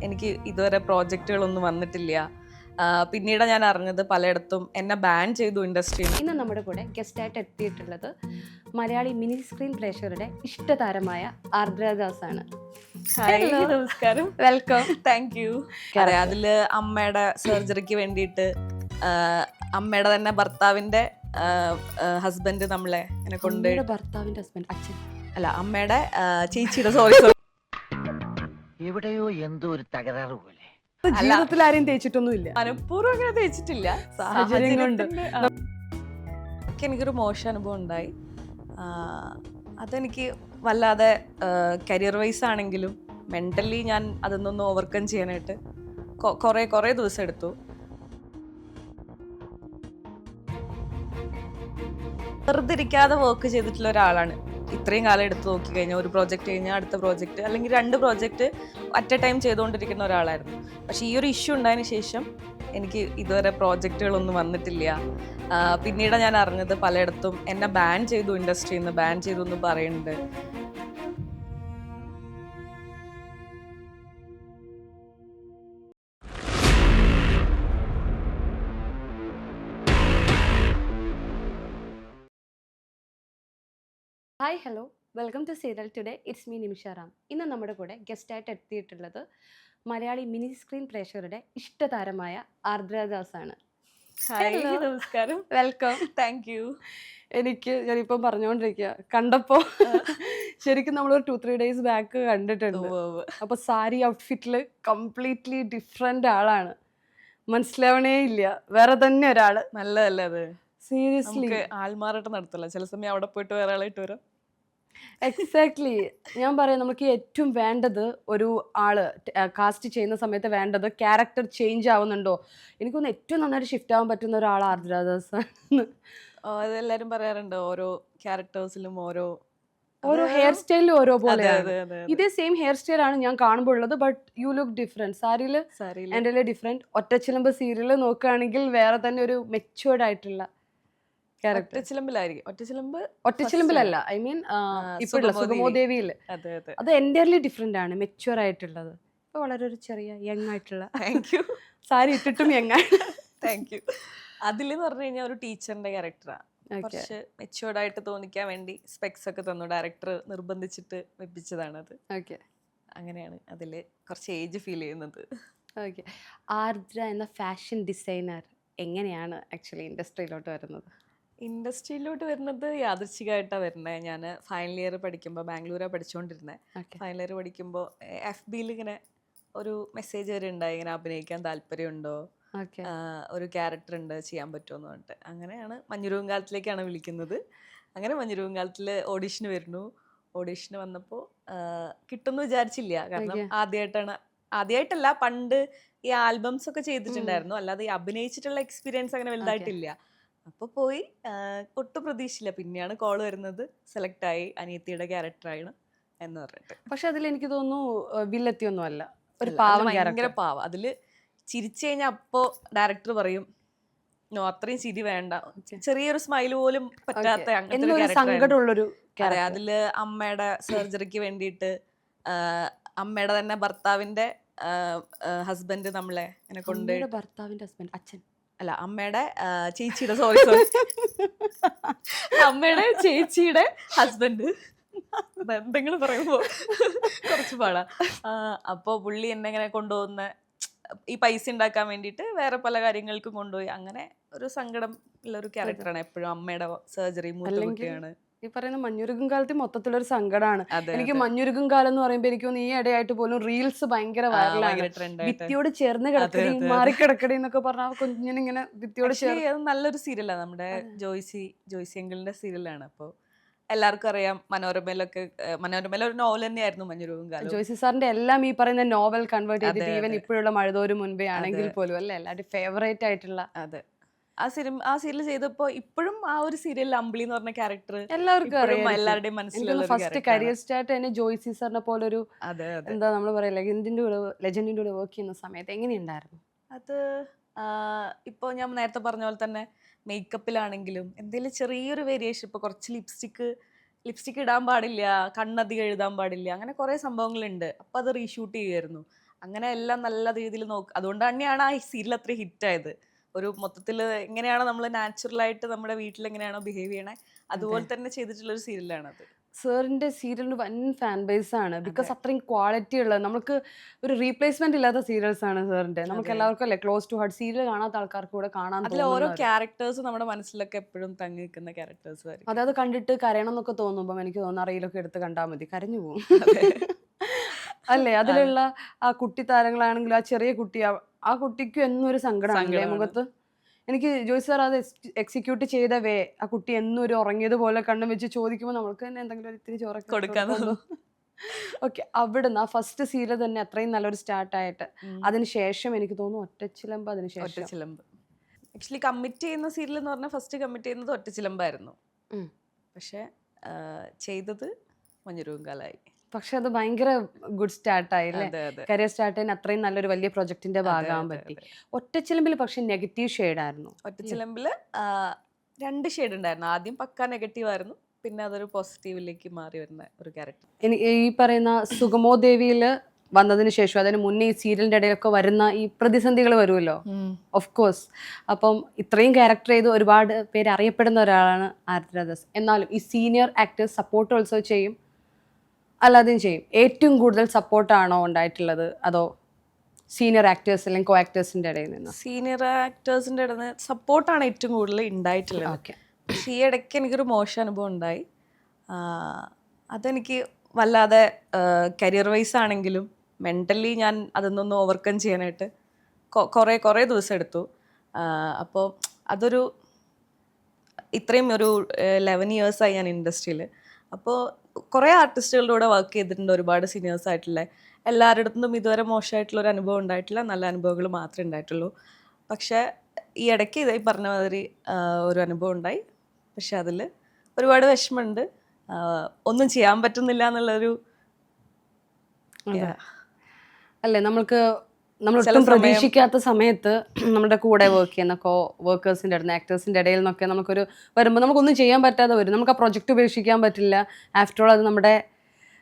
എനിക്ക് ഇതുവരെ പ്രോജക്റ്റുകളൊന്നും വന്നിട്ടില്ല. പിന്നീട് ഞാൻ അറിഞ്ഞത് പലയിടത്തും എന്നെ ബാൻ ചെയ്തു ഇൻഡസ്ട്രിയിൽ. ഇന്ന് നമ്മുടെ കൂടെ ഗസ്റ്റായിട്ട് എത്തിയിട്ടുള്ളത് മലയാളി മിനി സ്ക്രീൻ പ്രേക്ഷകരുടെ ഇഷ്ടതാരമായ ആർദ്രദാസ് ആണ്. നമസ്കാരം. വെൽക്കം. Thank you. അറിയാം, അതില് അമ്മയുടെ സർജറിക്ക് വേണ്ടിയിട്ട് അമ്മയുടെ തന്നെ ഭർത്താവിന്റെ ഹസ്ബൻഡ് നമ്മളെ എന്നെ കൊണ്ട് ഭർത്താവിന്റെ ഹസ്ബൻഡ് അച്ഛൻ അല്ല അമ്മയുടെ ചേച്ചിയുടെ സോറി എവിടെയോ എന്തോ ഒരു തകരാറ് പോലെ. ജീവിതത്തിൽ ആരെയും തേച്ചിട്ടൊന്നും ഇല്ല, മനഃപൂർവ്വം അങ്ങനെ തേച്ചിട്ടില്ല, സാഹചര്യം കൊണ്ട്. എനിക്കൊരു മോശം അനുഭവം ഉണ്ടായി. അതെനിക്ക് വല്ലാതെ കരിയർ വൈസ് ആണെങ്കിലും മെന്റലി ഞാൻ അതൊന്നൊന്ന് ഓവർകം ചെയ്യാനായിട്ട് കുറേ ദിവസം എടുത്തു. വെറുതെ ഇരിക്കാതെ വർക്ക് ചെയ്തിട്ടുള്ള ഒരാളാണ്. ഇത്രയും കാലം എടുത്ത് നോക്കി കഴിഞ്ഞാൽ ഒരു പ്രോജക്റ്റ് കഴിഞ്ഞാൽ അടുത്ത പ്രോജക്റ്റ് അല്ലെങ്കിൽ 2 പ്രോജക്റ്റ് അറ്റ് എ ടൈം ചെയ്തുകൊണ്ടിരിക്കുന്ന ഒരാളായിരുന്നു. പക്ഷെ ഈ ഒരു ഇഷ്യൂ ഉണ്ടായതിനു ശേഷം എനിക്ക് ഇതുവരെ പ്രോജക്റ്റുകളൊന്നും വന്നിട്ടില്ല. പിന്നീട് ഞാൻ അറിഞ്ഞത് പലയിടത്തും എന്നെ ബാൻ ചെയ്തു, ഇൻഡസ്ട്രിയിൽ നിന്ന് ബാൻ ചെയ്തു എന്ന് പറയുന്നുണ്ട്. Hi hello, welcome to serial today. It's me Nimisha Ram. ഇന്ന് നമ്മുടെ കൂടെ ഗസ്റ്റായിട്ട് എത്തിയിട്ടുള്ളത് മലയാളി മിനി സ്ക്രീൻ പ്രേക്ഷകരുടെ ഇഷ്ടതാരമായ ആർദ്രദാസ് ആണ്. നമസ്കാരം. വെൽക്കം. Thank you. ഞാനിപ്പം പറഞ്ഞുകൊണ്ടിരിക്കുക, കണ്ടപ്പോൾ ശരിക്കും നമ്മളൊരു 2-3 ഡേയ്സ് ബാക്ക് കണ്ടിട്ടുണ്ട്. അപ്പോൾ സാരി ഔട്ട്ഫിറ്റിൽ കംപ്ലീറ്റ്ലി ഡിഫറെൻ്റ് ആളാണ്, മനസ്സിലാവണേ ഇല്ല, വേറെ തന്നെ ഒരാള്. നല്ലതല്ലേ അത്? സീരിയസ്ലി ആൾമാറായിട്ട് നടത്തില്ല, ചില സമയം അവിടെ പോയിട്ട് വേറെ ആളായിട്ട് വരാം. എക്സാക്ട്ലി. ഞാൻ പറയാം, നമുക്ക് ഏറ്റവും വേണ്ടത് ഒരു ആള് കാസ്റ്റ് ചെയ്യുന്ന സമയത്ത് വേണ്ടത് ക്യാരക്ടർ ചേഞ്ച് ആവുന്നുണ്ടോ. എനിക്കൊന്ന് ഏറ്റവും നന്നായിട്ട് ഷിഫ്റ്റ് ആവാൻ പറ്റുന്ന ഒരാൾ ആർദ്രദാസ് ആണ്. അതെല്ലാരും പറയാറുണ്ട്, ഓരോ ക്യാരക്ടേഴ്സിലും ഓരോ ഹെയർ സ്റ്റൈലിലും ഓരോ പോലെയാണ്. ഇതേ സെയിം ഹെയർ സ്റ്റൈൽ ആണ് ഞാൻ കാണുമ്പോൾ ഉള്ളത്, ബട്ട് യു ലുക്ക് ഡിഫറെന്റ്. സാരിയില് എൻ്റെ ഡിഫറെന്റ്. ഒറ്റച്ചിലമ്പ് സീരിയൽ നോക്കുകയാണെങ്കിൽ വേറെ തന്നെ ഒരു മെച്ചുവേർഡ് ആയിട്ടുള്ള ഒറ്റച്ചിലമ്പിലല്ല, ഐ മീൻ ഇപ്പോഴുള്ള സുഗമോദേവിയില് അത് എൻ്റയർലി ഡിഫറെന്റ് ആണ്, മെച്ചുവർ ആയിട്ടുള്ളത്. ഇപ്പൊ വളരെ ഒരു ചെറിയ യങ് ആയിട്ടുള്ള സാരി ഇട്ടിട്ടും യങ് ആയിട്ട്. Thank you. അതിലെന്ന് പറഞ്ഞു കഴിഞ്ഞാൽ ഒരു ടീച്ചറിന്റെ ക്യാരക്ടറാണ്. കുറച്ച് മെച്ചുവേർഡ് ആയിട്ട് തോന്നിക്കാൻ വേണ്ടി സ്പെക്സ് ഒക്കെ തന്നു, ഡയറക്ടർ നിർബന്ധിച്ചിട്ട് വെപ്പിച്ചതാണത്. അങ്ങനെയാണ് അതില് കുറച്ച് ഏജ് ഫീൽ ചെയ്യുന്നത്. ഓക്കെ. ആർദ്ര എന്ന ഫാഷൻ ഡിസൈനർ എങ്ങനെയാണ് ആക്ച്വലി ഇൻഡസ്ട്രിയിലോട്ട് വരുന്നത്? ഇൻഡസ്ട്രിയിലോട്ട് വരുന്നത് യാദൃച്ഛികമായിട്ടാണ് വരുന്നത്. ഞാൻ ഫൈനൽ ഇയർ പഠിക്കുമ്പോൾ, ബാംഗ്ലൂരാണ് പഠിച്ചുകൊണ്ടിരുന്നത്. ഫൈനൽ ഇയർ പഠിക്കുമ്പോൾ FBയിൽ ഇങ്ങനെ ഒരു മെസ്സേജ് വരെ ഉണ്ടായി, ഇങ്ങനെ അഭിനയിക്കാൻ താല്പര്യമുണ്ടോ, ഒരു ക്യാരക്ടർ ഉണ്ട്, ചെയ്യാൻ പറ്റുമെന്ന് പറഞ്ഞിട്ട്. അങ്ങനെയാണ് മഞ്ഞുരുങ്കാലത്തിലേക്കാണ് വിളിക്കുന്നത്. അങ്ങനെ മഞ്ഞുരുങ്കാലത്തിൽ ഓഡീഷന് വരുന്നു. ഓഡീഷന് വന്നപ്പോൾ കിട്ടുമെന്ന് വിചാരിച്ചില്ല, കാരണം ആദ്യമായിട്ടല്ല, പണ്ട് ഈ ആൽബംസ് ഒക്കെ ചെയ്തിട്ടുണ്ടായിരുന്നു, അല്ലാതെ ഈ അഭിനയിച്ചിട്ടുള്ള എക്സ്പീരിയൻസ് അങ്ങനെ വലുതായിട്ടില്ല. അപ്പോൾ പോയി, ഒട്ടും പ്രതീക്ഷയില്ല. പിന്നെയാണ് കോൾ വരുന്നത്, സെലക്ട് ആയി, അനിയത്തിയുടെ ക്യാരക്ടറാണ് എന്ന് പറഞ്ഞിട്ട്. പക്ഷെ അതിൽ എനിക്ക് തോന്നുന്നു വില്ലത്തിയൊന്നും അല്ല, ഒരു പാവം, ഭയങ്കര പാവം. അതില് ചിരിച്ചു കഴിഞ്ഞാൽ അപ്പോൾ ഡയറക്ടർ പറയും, നോ, അത്രയും ചിരി വേണ്ട, ചെറിയൊരു സ്മൈൽ പോലും പറ്റാത്ത സങ്കടമുള്ളൊരു. അതില് അമ്മയുടെ സർജറിക്ക് വേണ്ടിയിട്ട് അമ്മയുടെ തന്നെ ഭർത്താവിന്റെ ഹസ്ബൻഡ് നമ്മളെ എന്നെ കൊണ്ട് ഭർത്താവിന്റെ ഹസ്ബൻഡ് അച്ഛൻ അല്ല അമ്മയുടെ ചേച്ചിയുടെ അമ്മയുടെ ചേച്ചിയുടെ ഹസ്ബൻഡ്, എന്തെങ്കിലും പറയുമ്പോ കുറച്ച് പാടാ. അപ്പോൾ പുള്ളി എന്നെ ഇങ്ങനെ കൊണ്ടുപോകുന്ന ഈ പൈസ ഉണ്ടാക്കാൻ വേണ്ടിയിട്ട് വേറെ പല കാര്യങ്ങൾക്കും കൊണ്ടുപോയി. അങ്ങനെ ഒരു സങ്കടം ഉള്ള ഒരു ക്യാരക്ടറാണ് എപ്പോഴും. അമ്മയുടെ സർജറി, മൂത്തകുട്ടിയാണ്. ഈ പറയുന്ന മഞ്ഞുരുകും കാലത്ത് മൊത്തത്തിലൊരു സങ്കടമാണ്. എനിക്ക് മഞ്ഞുരുകും കാലം എന്ന് പറയുമ്പോൾ എനിക്ക് ഈ ഇടയായിട്ട് പോലും റീൽസ് ഭയങ്കര വൈറലാണ്. ഭിത്തിയോട് ചേർന്ന് കിടക്കടി, മാറിക്കിടക്കടി എന്നൊക്കെ പറഞ്ഞാൽ കുഞ്ഞിനിങ്ങനെ ഭിത്തിയോട് ചേർന്ന്. അത് നല്ലൊരു സീരിയലാണ്, നമ്മുടെ ജോയ്സി അങ്കിളിന്റെ സീരിയലാണ്. അപ്പോൾ എല്ലാവർക്കും അറിയാം, മനോരമയിലെ ഒരു നോവൽ തന്നെയായിരുന്നു മഞ്ഞുരുകും കാലം. ജോയ്സി സാറിന്റെ എല്ലാം ഈ പറയുന്ന നോവൽ കൺവേർട്ട് ചെയ്തിട്ട് ഈവൻ ഇപ്പോഴുള്ള മഴതോരു മുൻപേ ആണെങ്കിൽ പോലും അല്ലേ എല്ലാവരും ഫേവറേറ്റ് ആയിട്ടുള്ള. അതെ, ആ സീരിയൽ ചെയ്തപ്പോ ഇപ്പോഴും ആ ഒരു സീരിയലിൽ അമ്പിളി എന്ന് പറഞ്ഞ ക്യാരക്ടർ എല്ലാവർക്കും അറിയാം, എല്ലാവരുടെയും മനസ്സിലുള്ള. ഫസ്റ്റ് കരിയർ സ്റ്റാർട്ട് തന്നെ ജോയ്സി സാറിനെ പോലെ ഒരു എന്താ നമ്മൾ പറയാ ലെജൻഡിന്റെ കൂടെ വർക്ക് ചെയ്യുന്ന സമയത്ത് എങ്ങനെയുണ്ടായിരുന്നു അത്? ഇപ്പോൾ ഞാൻ നേരത്തെ പറഞ്ഞ പോലെ തന്നെ മേക്കപ്പിലാണെങ്കിലും എന്തെങ്കിലും ചെറിയൊരു വേരിയേഷൻ, ഇപ്പോൾ കുറച്ച് ലിപ്സ്റ്റിക്ക് ഇടാൻ പാടില്ല, കണ്ണധികം എഴുതാൻ പാടില്ല, അങ്ങനെ കുറേ സംഭവങ്ങളുണ്ട്. അപ്പോൾ അത് റീഷൂട്ട് ചെയ്യുമായിരുന്നു. അങ്ങനെ എല്ലാം നല്ല രീതിയിൽ നോക്കുക. അതുകൊണ്ട് തന്നെയാണ് ആ സീരിയൽ അത്ര ഹിറ്റായത്. ഒരു മൊത്തത്തിൽ എങ്ങനെയാണോ നമ്മൾ നാച്ചുറലായിട്ട് നമ്മുടെ വീട്ടിൽ എങ്ങനെയാണോ ബിഹേവ് ചെയ്യണേ അതുപോലെ തന്നെ ചെയ്തിട്ടുള്ളൊരു സീരിയലാണത്. സാറിന്റെ സീരിയലിന് വൻ ഫാൻ ബേസ് ആണ്. ബിക്കോസ് അത്രയും ക്വാളിറ്റി ഉള്ളത്, നമുക്ക് ഒരു റീപ്ലേസ്മെന്റ് ഇല്ലാത്ത സീരിയൽസ് ആണ് സാറിന്റെ. നമുക്ക് എല്ലാവർക്കും അല്ലേ ക്ലോസ് ടു ഹാർട്ട്. സീരിയൽ കാണാത്ത ആൾക്കാർക്ക് കൂടെ കാണാൻ അതിൽ ഓരോ ക്യാരക്ടേഴ്സ് നമ്മുടെ മനസ്സിലൊക്കെ എപ്പോഴും തങ്ങി നിൽക്കുന്ന ക്യാരക്ടേഴ്സ് ആയിരിക്കും. അതായത് കണ്ടിട്ട് കരയണം എന്നൊക്കെ തോന്നുമ്പോൾ എനിക്ക് തോന്നുന്നു റീലൊക്കെ എടുത്ത് കണ്ടാൽ മതി, കരഞ്ഞു പോകും അല്ലേ. അതിലുള്ള ആ കുട്ടി താരങ്ങളാണെങ്കിലും ആ ചെറിയ കുട്ടി, ആ കുട്ടിക്കും എന്നും ഒരു സങ്കടമാണ് മുഖത്ത്. എനിക്ക് ജോയ് സാർ അത് എക്സിക്യൂട്ട് ചെയ്ത വേ, ആ കുട്ടി എന്നും ഒരു ഉറങ്ങിയതുപോലെ കണ്ണും വെച്ച് ചോദിക്കുമ്പോൾ നമുക്ക് തന്നെ എന്തെങ്കിലും ഒരു ഇത്തിരി ചോറൊക്കെ കൊടുക്കാൻ. ഓക്കെ, അവിടുന്ന് ആ ഫസ്റ്റ് സീരിയൽ തന്നെ അത്രയും നല്ലൊരു സ്റ്റാർട്ടായിട്ട് അതിനുശേഷം എനിക്ക് തോന്നുന്നു ഒറ്റച്ചിലമ്പ്. അതിനുശേഷം ഒറ്റച്ചിലമ്പ് ആക്ച്വലി കമ്മിറ്റ് ചെയ്യുന്ന സീരിയൽ എന്ന് പറഞ്ഞാൽ ഫസ്റ്റ് കമ്മിറ്റ് ചെയ്യുന്നത് ഒറ്റച്ചിലമ്പായിരുന്നു. പക്ഷെ ചെയ്തത് മഞ്ഞുരുവും കാലായി. പക്ഷെ അത് ഭയങ്കര ഗുഡ് സ്റ്റാർട്ടായി അല്ലേ. കരിയർ സ്റ്റാർട്ട് ചെയ്യാൻ അത്രയും നല്ലൊരു വലിയ പ്രൊജക്ടിന്റെ ഭാഗമാകാൻ പറ്റി. ഒറ്റച്ചിലമ്പിൽ പക്ഷെ നെഗറ്റീവ് ഷെയ്ഡായിരുന്നു. ഒറ്റച്ചിലമ്പില് 2 ഷെയ്ഡ് ഉണ്ടായിരുന്നു. ആദ്യം പക്കാ നെഗറ്റീവ് ആയിരുന്നു, പിന്നെ അതൊരു പോസിറ്റീവിലേക്ക് മാറി വരുന്ന ഒരു ക്യാരക്ടർ. ഈ പറയുന്ന സുഗമോ ദേവിയിൽ വന്നതിന് ശേഷം, അതിന് മുന്നേ ഈ സീരിയലിന്റെ ഇടയിലൊക്കെ വരുന്ന ഈ പ്രതിസന്ധികൾ വരുമല്ലോ ഓഫ് കോഴ്സ്. അപ്പം ഇത്രയും ക്യാരക്ടർ ചെയ്ത് ഒരുപാട് പേര് അറിയപ്പെടുന്ന ഒരാളാണ് ആരാധ്യ. എന്നാലും ഈ സീനിയർ ആക്ടേഴ്സ് സപ്പോർട്ട് ഓൾസോ ചെയ്യും, അല്ലാതെയും ചെയ്യും. ഏറ്റവും കൂടുതൽ സപ്പോർട്ടാണോ ഉണ്ടായിട്ടുള്ളത്, അതോ സീനിയർ ആക്ടേഴ്സ് അല്ലെങ്കിൽ കോ ആക്ടേഴ്സിന്റെ ഇടയിൽ നിന്ന്? സീനിയർ ആക്ടേഴ്സിന്റെ ഇടയിൽ നിന്ന് സപ്പോർട്ടാണ് ഏറ്റവും കൂടുതൽ ഉണ്ടായിട്ടുള്ളത്. ഓക്കെ. പക്ഷേ ഈ ഇടയ്ക്ക് എനിക്കൊരു മോശം അനുഭവം ഉണ്ടായി. അതെനിക്ക് വല്ലാതെ കരിയർ വൈസ് ആണെങ്കിലും മെൻ്റലി ഞാൻ അതൊന്നൊന്ന് ഓവർകം ചെയ്യാനായിട്ട് കുറേ ദിവസം എടുത്തു. അപ്പോൾ അതൊരു ഇത്രയും ഒരു 11 years-ആയി ഞാൻ ഇൻഡസ്ട്രിയിൽ. അപ്പോൾ കുറേ ആർട്ടിസ്റ്റുകളുടെ കൂടെ വർക്ക് ചെയ്തിട്ടുണ്ട്, ഒരുപാട് സീനിയേഴ്സ് ആയിട്ടുള്ള. എല്ലാവരുടെ അടുത്തും ഇതുവരെ മോശമായിട്ടുള്ളൊരു അനുഭവം ഉണ്ടായിട്ടില്ല, നല്ല അനുഭവങ്ങൾ മാത്രമേ ഉണ്ടായിട്ടുള്ളൂ. പക്ഷേ ഈ ഇടയ്ക്ക് ഇതായി പറഞ്ഞ മാതിരി ഒരു അനുഭവം ഉണ്ടായി. പക്ഷെ അതിൽ ഒരുപാട് വിഷമമുണ്ട്, ഒന്നും ചെയ്യാൻ പറ്റുന്നില്ല എന്നുള്ളൊരു. അല്ലേ, നമ്മളൊട്ടും പ്രതീക്ഷിക്കാത്ത സമയത്ത് നമ്മുടെ കൂടെ വർക്ക് ചെയ്യുന്ന വർക്കേഴ്സിൻ്റെ അടുത്ത്, ആക്ടേഴ്സിൻ്റെ ഇടയിൽ നിന്നൊക്കെ നമുക്കൊരു വരുമ്പോൾ നമുക്കൊന്നും ചെയ്യാൻ പറ്റാതെ വരും. നമുക്ക് ആ പ്രൊജക്റ്റ് ഉപേക്ഷിക്കാൻ പറ്റില്ല. ആഫ്റ്റർ ഓൾ അത് നമ്മുടെ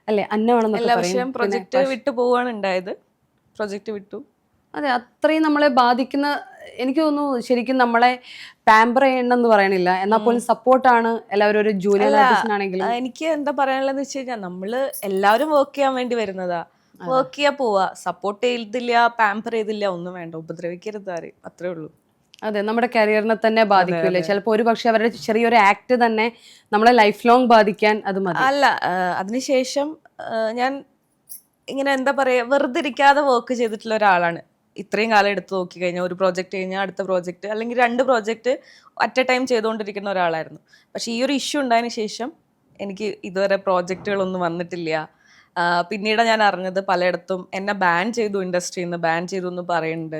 അല്ലേ അന്നമാണെന്നൊക്കെ പറയും. പ്രൊജക്റ്റ് വിട്ടു പോവാണ് ഉണ്ടായത്. പ്രൊജക്റ്റ് വിട്ടു. അതെ, അത്രയും നമ്മളെ ബാധിക്കുന്ന, എനിക്ക് തോന്നുന്നു ശരിക്കും നമ്മളെ പാമ്പർ ചെയ്യണമെന്ന് പറയണില്ല, എന്നാൽ പോലും സപ്പോർട്ടാണ് എല്ലാവരും. ഒരു ജൂനിയർ ആർട്ടിസ്റ്റിനാണെങ്കിലും എനിക്ക് എന്താ പറയാനുള്ളതെന്ന് വെച്ച് കഴിഞ്ഞാൽ, നമ്മള് എല്ലാവരും വർക്ക് ചെയ്യാൻ വേണ്ടി വരുന്നതാ. വർക്ക് ചെയ്യാൻ പോവാ, സപ്പോർട്ട് ചെയ്തില്ല, പാമ്പർ ചെയ്തില്ല, ഒന്നും വേണ്ട, ഉപദ്രവിക്കരുത് ആരെയും, അത്രേ ഉള്ളൂ. അതെ, നമ്മുടെ കരിയറിനെ തന്നെ ബാധിക്കില്ലേ ചിലപ്പോൾ. ഒരു പക്ഷെ അവരുടെ ചെറിയൊരു ആക്ട് തന്നെ നമ്മളെ ലൈഫ് ലോങ് ബാധിക്കാൻ അത് മതി. അല്ല, അതിനുശേഷം ഞാൻ ഇങ്ങനെ എന്താ പറയാ, വെറുതെ ഇരിക്കാതെ വർക്ക് ചെയ്തിട്ടുള്ള ഒരാളാണ്. ഇത്രയും കാലം എടുത്ത് നോക്കി കഴിഞ്ഞാൽ ഒരു പ്രോജക്റ്റ് കഴിഞ്ഞാൽ അടുത്ത പ്രോജക്റ്റ്, അല്ലെങ്കിൽ 2 പ്രോജക്റ്റ് അറ്റ് എ ടൈം ചെയ്തുകൊണ്ടിരിക്കുന്ന ഒരാളായിരുന്നു. പക്ഷേ ഈ ഒരു ഇഷ്യൂ ഉണ്ടായതിനു ശേഷം എനിക്ക് ഇതുവരെ പ്രോജക്റ്റുകളൊന്നും വന്നിട്ടില്ല. പിന്നീട് ഞാൻ അറിഞ്ഞത് പലയിടത്തും എന്നെ ബാൻ ചെയ്തു, ഇൻഡസ്ട്രിയിൽ നിന്ന് ബാൻ ചെയ്തു എന്ന് പറയുന്നുണ്ട്.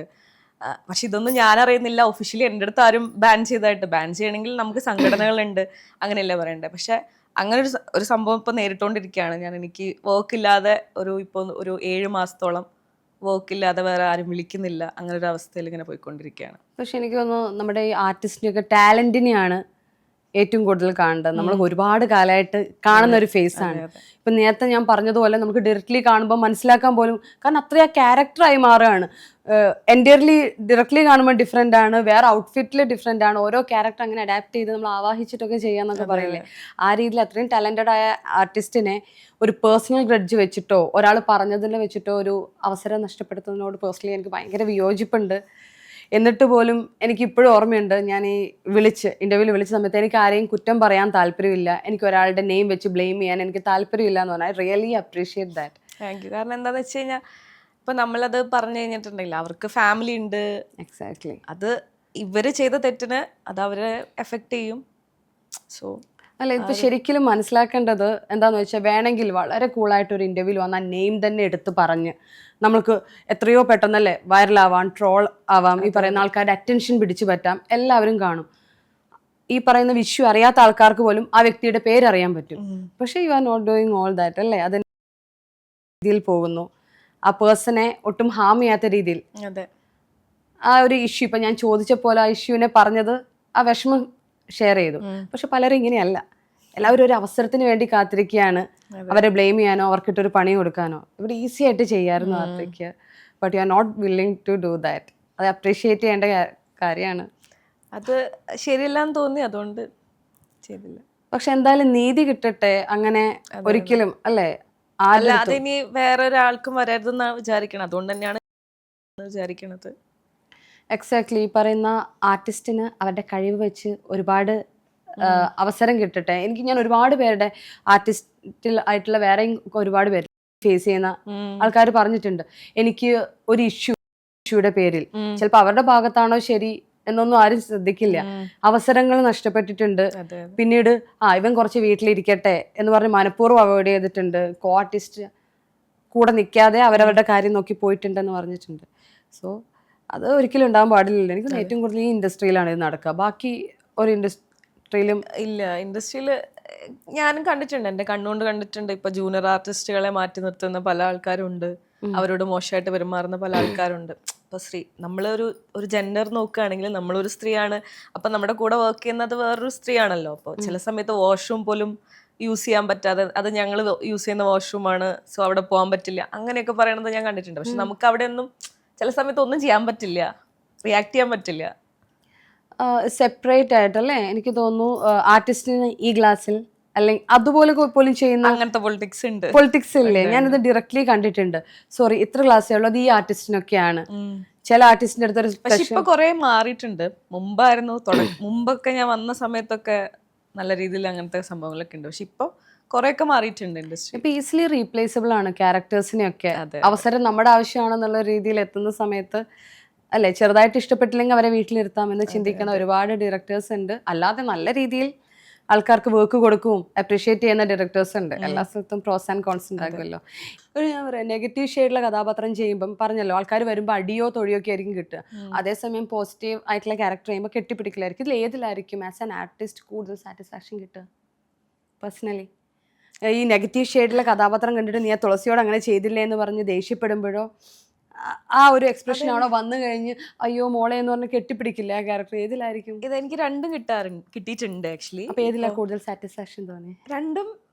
പക്ഷെ ഇതൊന്നും ഞാൻ അറിയുന്നില്ല. ഒഫീഷ്യലി എൻ്റെ അടുത്ത് ആരും ബാൻ ചെയ്തതായിട്ട്. ബാൻ ചെയ്യണമെങ്കിൽ നമുക്ക് സംഘടനകളുണ്ട്, അങ്ങനെയല്ലേ പറയണ്ടേ. പക്ഷെ അങ്ങനെ ഒരു സംഭവം ഇപ്പോൾ നേരിട്ടുകൊണ്ടിരിക്കുകയാണ് ഞാൻ. എനിക്ക് വർക്കില്ലാതെ ഇപ്പോൾ ഒരു 7 മാസത്തോളം വർക്കില്ലാതെ വേറെ ആരും വിളിക്കുന്നില്ല. അങ്ങനെ ഒരു അവസ്ഥയിൽ ഇങ്ങനെ പോയിക്കൊണ്ടിരിക്കുകയാണ്. പക്ഷെ എനിക്ക് തോന്നുന്നു നമ്മുടെ ഈ ആർട്ടിസ്റ്റിനൊക്കെ ടാലന്റിനെയാണ് ഏറ്റവും കൂടുതൽ കാണേണ്ടത്. നമ്മൾ ഒരുപാട് കാലമായിട്ട് കാണുന്ന ഒരു ഫേസ് ആണ്. ഇപ്പം നേരത്തെ ഞാൻ പറഞ്ഞതുപോലെ നമുക്ക് ഡയറക്ട്ലി കാണുമ്പോൾ മനസ്സിലാക്കാൻ പോലും, കാരണം അത്രയും ആ ക്യാരക്ടറായി മാറുകയാണ്. ഡയറക്ട്ലി കാണുമ്പോൾ ഡിഫറെൻ്റ് ആണ്, വേറെ ഔട്ട്ഫിറ്റിൽ ഡിഫറെൻ്റ് ആണ്. ഓരോ ക്യാരക്ടർ അങ്ങനെ അഡാപ്റ്റ് ചെയ്ത് നമ്മൾ ആവാഹിച്ചിട്ടൊക്കെ ചെയ്യാന്നൊക്കെ പറയില്ലേ, ആ രീതിയിൽ അത്രയും ടാലന്റഡ് ആയ ആർട്ടിസ്റ്റിനെ ഒരു പേഴ്സണൽ ഗ്രഡ്ജ് വെച്ചിട്ടോ ഒരാൾ പറഞ്ഞതിനെ വെച്ചിട്ടോ ഒരു അവസരം നഷ്ടപ്പെടുത്തുന്നതിനോട് പേഴ്സണലി എനിക്ക് ഭയങ്കര വിയോജിപ്പുണ്ട്. എന്നിട്ട് പോലും എനിക്ക് ഇപ്പോഴും ഓർമ്മയുണ്ട്, ഞാൻ ഈ ഇന്റർവ്യൂവിൽ വിളിച്ച സമയത്ത് എനിക്ക് ആരെയും കുറ്റം പറയാൻ താല്പര്യമില്ല, എനിക്ക് ഒരാളുടെ നെയിം വെച്ച് ബ്ലെയിം ചെയ്യാൻ എനിക്ക് താല്പര്യമില്ല എന്ന് പറഞ്ഞാൽ I really appreciate that. Thank you. കാരണം എന്താണെന്ന് വെച്ച് കഴിഞ്ഞാൽ, ഇപ്പം നമ്മളത് പറഞ്ഞു കഴിഞ്ഞിട്ടുണ്ടെങ്കിൽ അവർക്ക് ഫാമിലി ഉണ്ട്. എക്സാക്ട്ലി. അത് ഇവർ ചെയ്ത തെറ്റിന് അത് അവരെ എഫക്റ്റ് ചെയ്യും. സോ അല്ല, ഇപ്പൊ ശരിക്കും മനസ്സിലാക്കേണ്ടത് എന്താന്ന് വെച്ചാൽ, വേണമെങ്കിൽ വളരെ കൂളായിട്ട് ഒരു ഇന്റർവ്യൂവിൽ വന്നാൽ നെയിം തന്നെ എടുത്ത് പറഞ്ഞ് നമ്മൾക്ക് എത്രയോ പെട്ടെന്നല്ലേ വൈറലാവാം, ട്രോൾ ആവാം, ഈ പറയുന്ന ആൾക്കാരുടെ അറ്റൻഷൻ പിടിച്ചു പറ്റാം, എല്ലാവരും കാണും. ഈ പറയുന്ന വിഷു അറിയാത്ത ആൾക്കാർക്ക് പോലും ആ വ്യക്തിയുടെ പേരറിയാൻ പറ്റും. പക്ഷേ you are not doing all that അല്ലേ. അതിന് രീതിയിൽ പോകുന്നു, ആ പേഴ്സണെ ഒട്ടും ഹാം ചെയ്യാത്ത രീതിയിൽ. ആ ഒരു ഇഷ്യൂ ഇപ്പം ഞാൻ ചോദിച്ച പോലെ ആ ഇഷ്യൂവിനെ പറഞ്ഞത്, ആ വിഷമം ഷെയർ ചെയ്തു. പക്ഷെ പലരും ഇങ്ങനെയല്ല. എല്ലാവരും ഒരു അവസരത്തിന് വേണ്ടി കാത്തിരിക്കുകയാണ്, അവരെ ബ്ലെയിം ചെയ്യാനോ അവർക്കിട്ടൊരു പണി കൊടുക്കാനോ. ഇവിടെ ഈസി ആയിട്ട് ചെയ്യായിരുന്നു അത്രയ്ക്ക്. But you are not willing to do that. അത് അപ്രീഷിയേറ്റ് ചെയ്യേണ്ട കാര്യമാണ്. അത് ശരിയല്ലാന്ന് തോന്നി, അതുകൊണ്ട് ചെയ്തില്ല. പക്ഷെ എന്തായാലും നീതി കിട്ടട്ടെ, അങ്ങനെ ഒരിക്കലും അല്ലേ അല്ല, അതിനി വേറൊരാൾക്കും വരരുതെന്നാണ് വിചാരിക്കണം. അതുകൊണ്ട് തന്നെയാണ് വിചാരിക്കണത്. എക്സാക്ട്ലി. ഈ പറയുന്ന ആർട്ടിസ്റ്റിന് അവരുടെ കഴിവ് വെച്ച് ഒരുപാട് അവസരം കിട്ടട്ടെ. ഞാൻ ഒരുപാട് പേരുടെ ആർട്ടിസ്റ്റിൽ ആയിട്ടുള്ള വേറെയും ഒരുപാട് പേര് ഫേസ് ചെയ്യുന്ന ആൾക്കാർ പറഞ്ഞിട്ടുണ്ട്, എനിക്ക് ഒരു ഇഷ്യൂയുടെ പേരിൽ ചിലപ്പോൾ അവരുടെ ഭാഗത്താണോ ശരി എന്നൊന്നും ആരും ശ്രദ്ധിക്കില്ല, അവസരങ്ങൾ നഷ്ടപ്പെട്ടിട്ടുണ്ട്. പിന്നീട് ഇവൻ കുറച്ച് വീട്ടിലിരിക്കട്ടെ എന്ന് പറഞ്ഞ് മനഃപൂർവ്വം അവോയ്ഡ് ചെയ്തിട്ടുണ്ട്. കോ ആർട്ടിസ്റ്റ് കൂടെ നിൽക്കാതെ അവരവരുടെ കാര്യം നോക്കി പോയിട്ടുണ്ടെന്ന് പറഞ്ഞിട്ടുണ്ട്. സോ അത് ഒരിക്കലും ഉണ്ടാകാൻ പാടില്ലല്ലോ. എനിക്ക് ഏറ്റവും കൂടുതൽ ഈ ഇൻഡസ്ട്രിയിലാണ് ഇത് നടക്കുക, ബാക്കി ഒരു ഇൻഡസ്ട്രിയിലും ഇല്ല. ഇൻഡസ്ട്രിയിൽ ഞാനും കണ്ടിട്ടുണ്ട്, എൻ്റെ കണ്ണുകൊണ്ട് കണ്ടിട്ടുണ്ട്. ഇപ്പൊ ജൂനിയർ ആർട്ടിസ്റ്റുകളെ മാറ്റി നിർത്തുന്ന പല ആൾക്കാരുണ്ട്, അവരോട് മോശമായിട്ട് പെരുമാറുന്ന പല ആൾക്കാരുണ്ട്. ഇപ്പൊ നമ്മളൊരു ജെൻഡർ നോക്കുകയാണെങ്കിൽ നമ്മളൊരു സ്ത്രീയാണ്, അപ്പൊ നമ്മുടെ കൂടെ വർക്ക് ചെയ്യുന്നത് വേറൊരു സ്ത്രീയാണല്ലോ. അപ്പോൾ ചില സമയത്ത് വാഷ്റൂം പോലും യൂസ് ചെയ്യാൻ പറ്റാതെ, അത് ഞങ്ങൾ യൂസ് ചെയ്യുന്ന വാഷ്റൂമാണ്, സോ അവിടെ പോകാൻ പറ്റില്ല, അങ്ങനെയൊക്കെ പറയണത് ഞാൻ കണ്ടിട്ടുണ്ട്. പക്ഷെ നമുക്ക് അവിടെ ഒന്നും ചില സമയത്ത് ഒന്നും ചെയ്യാൻ പറ്റില്ല, റിയാക്ട് ചെയ്യാൻ പറ്റില്ല. സെപ്പറേറ്റ് ആയിട്ടല്ലേ എനിക്ക് തോന്നുന്നു ആർട്ടിസ്റ്റിന് ഈ ഗ്ലാസ്സിൽ അല്ലെങ്കിൽ അതുപോലെ പോലും ചെയ്യുന്ന അങ്ങനത്തെ പൊളിറ്റിക്സ് ഇല്ലേ? ഞാനിത് ഡയറക്ട്ലി കണ്ടിട്ടുണ്ട്. സോറി, ഇത്ര ഗ്ലാസ്സേ ഉള്ളൂ, അത് ഈ ആർട്ടിസ്റ്റിനൊക്കെയാണ്. ചില ആർട്ടിസ്റ്റിന്റെ അടുത്തൊരു പക്ഷെ ഇപ്പൊ കുറെ മാറിയിട്ടുണ്ട്. മുമ്പൊക്കെ ഞാൻ വന്ന സമയത്തൊക്കെ നല്ല രീതിയിൽ അങ്ങനത്തെ സംഭവങ്ങളൊക്കെ ഉണ്ട്. പക്ഷെ ഇപ്പൊ കുറെയൊക്കെ മാറിയിട്ടുണ്ട് ഇൻഡസ്ട്രി. ഇപ്പൊ ഈസിലി റീപ്ലേസബിൾ ആണ് ക്യാരക്ടേഴ്സിനെയൊക്കെ. അവസരം നമ്മുടെ ആവശ്യമാണെന്നുള്ള രീതിയിൽ എത്തുന്ന സമയത്ത് അല്ലെ, ചെറുതായിട്ട് ഇഷ്ടപ്പെട്ടില്ലെങ്കിൽ അവരെ വീട്ടിലിരുത്താമെന്ന് ചിന്തിക്കുന്ന ഒരുപാട് ഡയറക്ടേഴ്സ് ഉണ്ട്. അല്ലാതെ നല്ല രീതിയിൽ ആൾക്കാർക്ക് വർക്ക് കൊടുക്കും അപ്രീഷിയേറ്റ് ചെയ്യുന്ന ഡയറക്ടേഴ്സ് ഉണ്ട്. എല്ലാ സ്ഥലത്തും പ്രോസ് ആൻഡ് കോൺസ് ഉണ്ടാകുമല്ലോ. ഞാൻ പറയാം, നെഗറ്റീവ് ഷെയ്ഡിലെ കഥാപാത്രം ചെയ്യുമ്പം പറഞ്ഞല്ലോ, ആൾക്കാർ വരുമ്പോൾ അടിയോ തൊഴിയോ ഒക്കെ ആയിരിക്കും കിട്ടുക. അതേസമയം പോസിറ്റീവ് ആയിട്ടുള്ള ക്യാരക്ടർ ചെയ്യുമ്പോൾ കെട്ടിപ്പിടിക്കലായിരിക്കും. ഇതിൽ ഏതിലായിരിക്കും ആസ് ആൻ ആർട്ടിസ്റ്റ് കൂടുതൽ സാറ്റിസ്ഫാക്ഷൻ കിട്ടുക പേഴ്സണലി? ഈ നെഗറ്റീവ് ഷെയ്ഡിലെ കഥാപാത്രം കണ്ടിട്ട് നീ തുളസിയോട് അങ്ങനെ ചെയ്തില്ലേ എന്ന് പറഞ്ഞ് ദേഷ്യപ്പെടുമ്പോഴോ, ആ ഒരു എക്സ്പ്രഷൻ ആണോ വന്നു കഴിഞ്ഞ് അയ്യോ മോളെ എന്ന് പറഞ്ഞ് കെട്ടിപ്പിടിക്കില്ല ആ ക്യാരക്ടർ? ഏതിലായിരിക്കും? ഇതെനിക്ക് രണ്ടും കിട്ടിയിട്ടുണ്ട് ആക്ച്വലി. അപ്പൊ ഏതിലാ കൂടുതൽ സാറ്റിസ്ഫാക്ഷൻ തോന്നി? രണ്ടും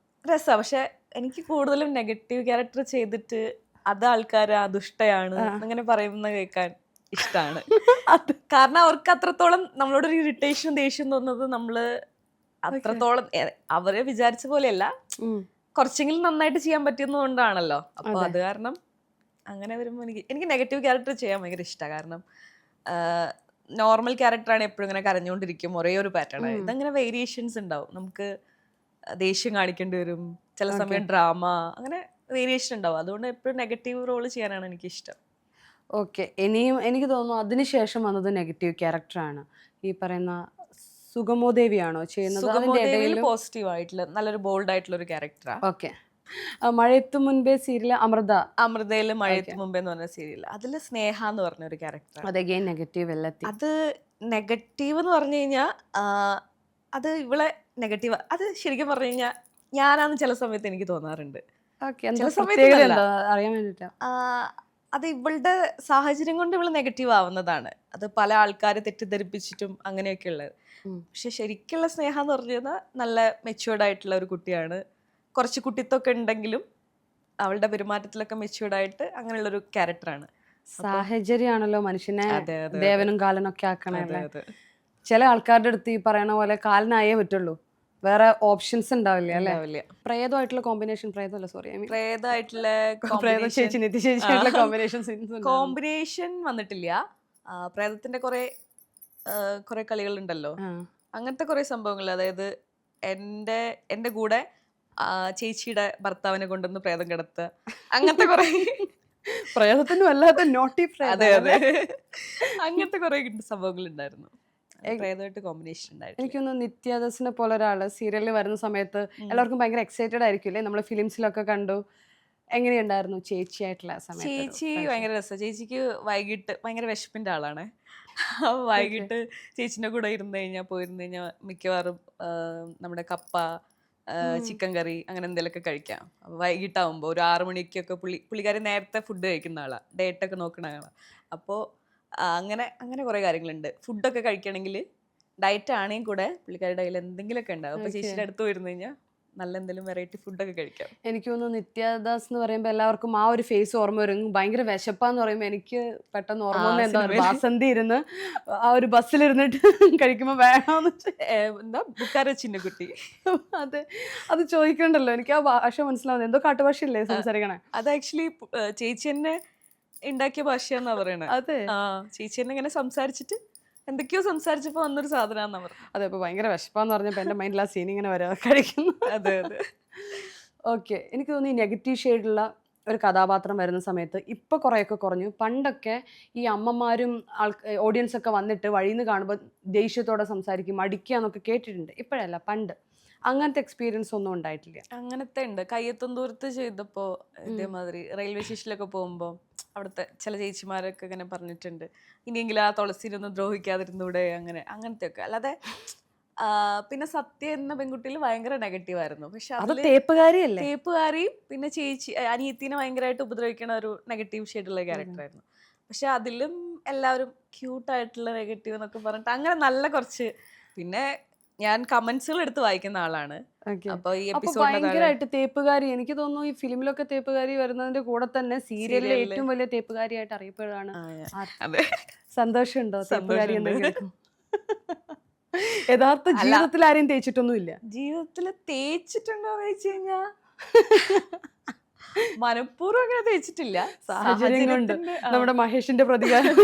രസമാണ്. പക്ഷെ എനിക്ക് കൂടുതലും നെഗറ്റീവ് ക്യാരക്ടർ ചെയ്തിട്ട് അത് ആൾക്കാർ ദുഷ്ടയാണ് അങ്ങനെ പറയുന്ന കേൾക്കാൻ ഇഷ്ടമാണ്. കാരണം അവർക്ക് അത്രത്തോളം നമ്മളോട് ഒരു ഇറിറ്റേഷൻ, ദേഷ്യം തോന്നുന്നത് നമ്മള് അത്രത്തോളം അവരെ വിചാരിച്ച പോലെയല്ല, കുറച്ചെങ്കിലും നന്നായിട്ട് ചെയ്യാൻ പറ്റുന്നതുകൊണ്ടാണല്ലോ. അപ്പൊ അത് കാരണം അങ്ങനെ വരുമ്പോൾ എനിക്ക് നെഗറ്റീവ് ക്യാരക്ടർ ചെയ്യാൻ ഭയങ്കര ഇഷ്ടമാണ്. കാരണം നോർമൽ ക്യാരക്ടറാണ് എപ്പോഴും ഇങ്ങനെ കരഞ്ഞുകൊണ്ടിരിക്കും, ഒരേ ഒരു പാറ്റേൺ. ഇതങ്ങനെ വേരിയേഷൻസ് ഉണ്ടാവും. നമുക്ക് ദേഷ്യം കാണിക്കേണ്ടി വരും, ചില സമയം ഡ്രാമ, അങ്ങനെ വേരിയേഷൻ ഉണ്ടാവും. അതുകൊണ്ട് എപ്പോഴും നെഗറ്റീവ് റോള് ചെയ്യാനാണ് എനിക്കിഷ്ടം. ഓക്കെ. ഇനിയും എനിക്ക് തോന്നുന്നു അതിനുശേഷം വന്നത് നെഗറ്റീവ് ക്യാരക്ടറാണ്. ഈ പറയുന്ന സുഗമോദേവിയാണോ ചെയ്യുന്നത്? സുഗമോദേവിയിൽ പോസിറ്റീവ് ആയിട്ടുള്ള നല്ലൊരു ബോൾഡ് ആയിട്ടുള്ള ഒരു ക്യാരക്ടറാണ്. ഓക്കെ. മഴയത്തു മുൻപേ സീരിയൽ അമൃതയില് മഴയത്ത് മുമ്പേ എന്ന് പറഞ്ഞ സീരിയൽ, അതില് സ്നേഹ എന്ന് പറഞ്ഞ ഒരു ക്യാരക്ടർ. അത് നെഗറ്റീവ് അത് നെഗറ്റീവ് എന്ന് പറഞ്ഞു കഴിഞ്ഞാൽ അത് ഇവളെ നെഗറ്റീവ്, അത് ശരിക്കും പറഞ്ഞു കഴിഞ്ഞാൽ ഞാനാന്ന് ചില സമയത്ത് എനിക്ക് തോന്നാറുണ്ട്. ചില സമയത്ത് അറിയാൻ വേണ്ടിട്ടാ. അത് ഇവളുടെ സാഹചര്യം കൊണ്ട് ഇവള് നെഗറ്റീവ് ആവുന്നതാണ്. അത് പല ആൾക്കാരെ തെറ്റിദ്ധരിപ്പിച്ചിട്ടും അങ്ങനെയൊക്കെ ഉള്ളത്. പക്ഷെ ശരിക്കുള്ള സ്നേഹ എന്ന് പറഞ്ഞു കഴിഞ്ഞാൽ നല്ല മെച്യൂർഡ് ആയിട്ടുള്ള ഒരു കുട്ടിയാണ്. കുറച്ച് കുട്ടിത്തൊക്കെ ഉണ്ടെങ്കിലും അവളുടെ പെരുമാറ്റത്തിലൊക്കെ മെച്യൂർഡ് ആയിട്ട് അങ്ങനെയുള്ളൊരു ക്യാരക്ടറാണ്. സാഹചര്യമാണല്ലോ മനുഷ്യനെ ദേവനും കാലനൊക്കെ ആക്കണേ. ചില ആൾക്കാരുടെ അടുത്ത് ഈ പറയണ പോലെ കാലനായേ പറ്റുള്ളൂ, വേറെ ഓപ്ഷൻസ് ഉണ്ടാവില്ല അല്ലേ? പ്രേതമായിട്ടുള്ള കോമ്പിനേഷൻ, കോമ്പിനേഷൻ വന്നിട്ടില്ല. പ്രേതത്തിന്റെ കുറെ കളികളുണ്ടല്ലോ, അങ്ങനത്തെ കുറെ സംഭവങ്ങൾ. അതായത് എന്റെ കൂടെ ചേച്ചിയുടെ ഭർത്താവിനെ കൊണ്ടുവന്ന് പ്രേതം കിടത്തുക, അങ്ങനത്തെ കുറെ പ്രേതത്തിന് വല്ലാത്ത നോട്ടി. അതെ അതെ, അങ്ങനത്തെ കുറെ സംഭവങ്ങൾ ഉണ്ടായിരുന്നു. പ്രേതമായിട്ട് കോമ്പിനേഷൻ ഉണ്ടായിരുന്നു. എനിക്കൊന്ന് നിത്യദാസിനെ പോലെ ഒരാള് സീരിയലിൽ വരുന്ന സമയത്ത് എല്ലാവർക്കും ഭയങ്കര എക്സൈറ്റഡ് ആയിരിക്കും അല്ലേ? നമ്മള് ഫിലിംസിലൊക്കെ കണ്ടു. എങ്ങനെയുണ്ടായിരുന്നു ചേച്ചി ആയിട്ടുള്ള സമയത്ത്? ചേച്ചി ഭയങ്കര രസം. ചേച്ചിക്ക് വൈകിട്ട് ഭയങ്കര വിശപ്പിന്റെ ആളാണ്. വൈകിട്ട് ചേച്ചിന്റെ കൂടെ പോയിരുന്നു കഴിഞ്ഞാൽ മിക്കവാറും നമ്മുടെ കപ്പ, ചിക്കൻ കറി അങ്ങനെ എന്തെങ്കിലുമൊക്കെ കഴിക്കാം. വൈകിട്ടാവുമ്പോൾ ഒരു 6 മണിക്കൊക്കെ പുള്ളിക്കാരി നേരത്തെ ഫുഡ് കഴിക്കുന്ന ആളാണ്, ഡേറ്റൊക്കെ നോക്കുന്ന ആളാണ്. അപ്പോൾ അങ്ങനെ കുറേ കാര്യങ്ങളുണ്ട്. ഫുഡൊക്കെ കഴിക്കണമെങ്കിൽ ഡയറ്റ് ആണെങ്കിൽ കൂടെ പുള്ളിക്കാരുടെ കയ്യിൽ എന്തെങ്കിലുമൊക്കെ ഉണ്ടാവും. അപ്പോൾ ചേച്ചിയുടെ അടുത്ത് വരുന്നു കഴിഞ്ഞാൽ നല്ല എന്തെങ്കിലും വെറൈറ്റി ഫുഡൊക്കെ കഴിക്കാം. എനിക്ക് തോന്നുന്നു നിത്യദാസ് എന്ന് പറയുമ്പോൾ എല്ലാവർക്കും ആ ഒരു ഫേസ് ഓർമ്മ വരും. ഭയങ്കര വിശപ്പാന്ന് പറയുമ്പോൾ എനിക്ക് പെട്ടെന്ന് ഓർമ്മ വന്നത് എന്താ ബാസന്തി ഇരുന്ന് ആ ഒരു ബസ്സിലിരുന്നിട്ട് കഴിക്കുമ്പോൾ വേണമെന്ന് എന്താ ബുക്കാര ചിന്നക്കുട്ടി. അതെ, അത് ചോദിക്കണ്ടല്ലോ, എനിക്ക് ആ ഭാഷ മനസ്സിലാവുന്നത്. എന്തോ കാട്ടുഭാഷയല്ലേ സംസാരിക്കണേ? അത് ആക്ച്വലി ചേച്ചി തന്നെ ഉണ്ടാക്കിയ ഭാഷയാന്നാ പറയണേ. അതെ, ചേച്ചി തന്നെ ഇങ്ങനെ സംസാരിച്ചിട്ട് എന്തൊക്കെയോ സംസാരിച്ചപ്പോ വന്നൊരു സാധനമാണെന്നാ പറഞ്ഞു. അതെ. ഇപ്പൊ ഭയങ്കര വിശപ്പാന്ന് പറഞ്ഞപ്പോ എന്റെ മൈൻഡിൽ ആ സീൻ ഇങ്ങനെ വരാ കഴിക്കുന്നു. അതെ അതെ. ഓക്കെ, എനിക്ക് തോന്നുന്നു ഈ നെഗറ്റീവ് ഷെയ്ഡുള്ള ഒരു കഥാപാത്രം വരുന്ന സമയത്ത് ഇപ്പൊ കുറെയൊക്കെ കുറഞ്ഞു. പണ്ടൊക്കെ ഈ അമ്മമാരും ഓഡിയൻസ് ഒക്കെ വന്നിട്ട് വഴിയിൽ നിന്ന് കാണുമ്പോൾ ദേഷ്യത്തോടെ സംസാരിക്കും, അടിക്കുക എന്നൊക്കെ കേട്ടിട്ടുണ്ട്. ഇപ്പോഴല്ല, പണ്ട് അങ്ങനത്തെ എക്സ്പീരിയൻസ് ഒന്നും ഉണ്ടായിട്ടില്ല. അങ്ങനത്തെ ഉണ്ട്. കയ്യെത്തും ദൂരത്ത് ചെയ്തപ്പോ ഇതേമാതിരി റെയിൽവേ സ്റ്റേഷനിലൊക്കെ പോകുമ്പോൾ അവിടുത്തെ ചില ചേച്ചിമാരൊക്കെ ഇങ്ങനെ പറഞ്ഞിട്ടുണ്ട്, ഇനിയെങ്കിലും ആ തുളസിയിലൊന്നും ദ്രോഹിക്കാതിരുന്നൂടെ, അങ്ങനത്തെ ഒക്കെ. അല്ലാതെ പിന്നെ സത്യ എന്ന പെൺകുട്ടിയിൽ ഭയങ്കര നെഗറ്റീവ് ആയിരുന്നു. പക്ഷെ അത് തേപ്പുകാരിയല്ലേ? തേപ്പുകാരിയും പിന്നെ ചേച്ചി അനിയത്തിനെ ഭയങ്കരമായിട്ട് ഉപദ്രവിക്കണ ഒരു നെഗറ്റീവ് ഷെയ്ഡുള്ള ക്യാരക്ടറായിരുന്നു. പക്ഷെ അതിലും എല്ലാവരും ക്യൂട്ടായിട്ടുള്ള നെഗറ്റീവ് എന്നൊക്കെ പറഞ്ഞിട്ട് അങ്ങനെ നല്ല കുറച്ച്. പിന്നെ ഞാൻ കമന്റ്സുകൾ എടുത്ത് വായിക്കുന്ന ആളാണ്. അപ്പൊ ഈ ഭയങ്കരമായിട്ട് തേപ്പുകാരി, എനിക്ക് തോന്നുന്നു ഈ ഫിലിമിലൊക്കെ തേപ്പുകാരി വരുന്നതിന്റെ കൂടെ തന്നെ സീരിയലിലെ ഏറ്റവും വലിയ തേപ്പുകാരിയായിട്ട് അറിയപ്പെടുകയാണ്. സന്തോഷമുണ്ടോ തേപ്പുകാരി എന്ന് കേൾക്കും? യഥാർത്ഥ ജീവിതത്തിൽ ആരെയും തേച്ചിട്ടൊന്നുമില്ല. ജീവിതത്തിൽ തേച്ചിട്ടുണ്ടോന്ന് ചോദിച്ചു കഴിഞ്ഞാ മനഃപൂർവ്വം അങ്ങനെ തേച്ചിട്ടില്ല. സാഹചര്യം കൊണ്ട്, നമ്മുടെ മഹേഷിന്റെ പ്രതികാരം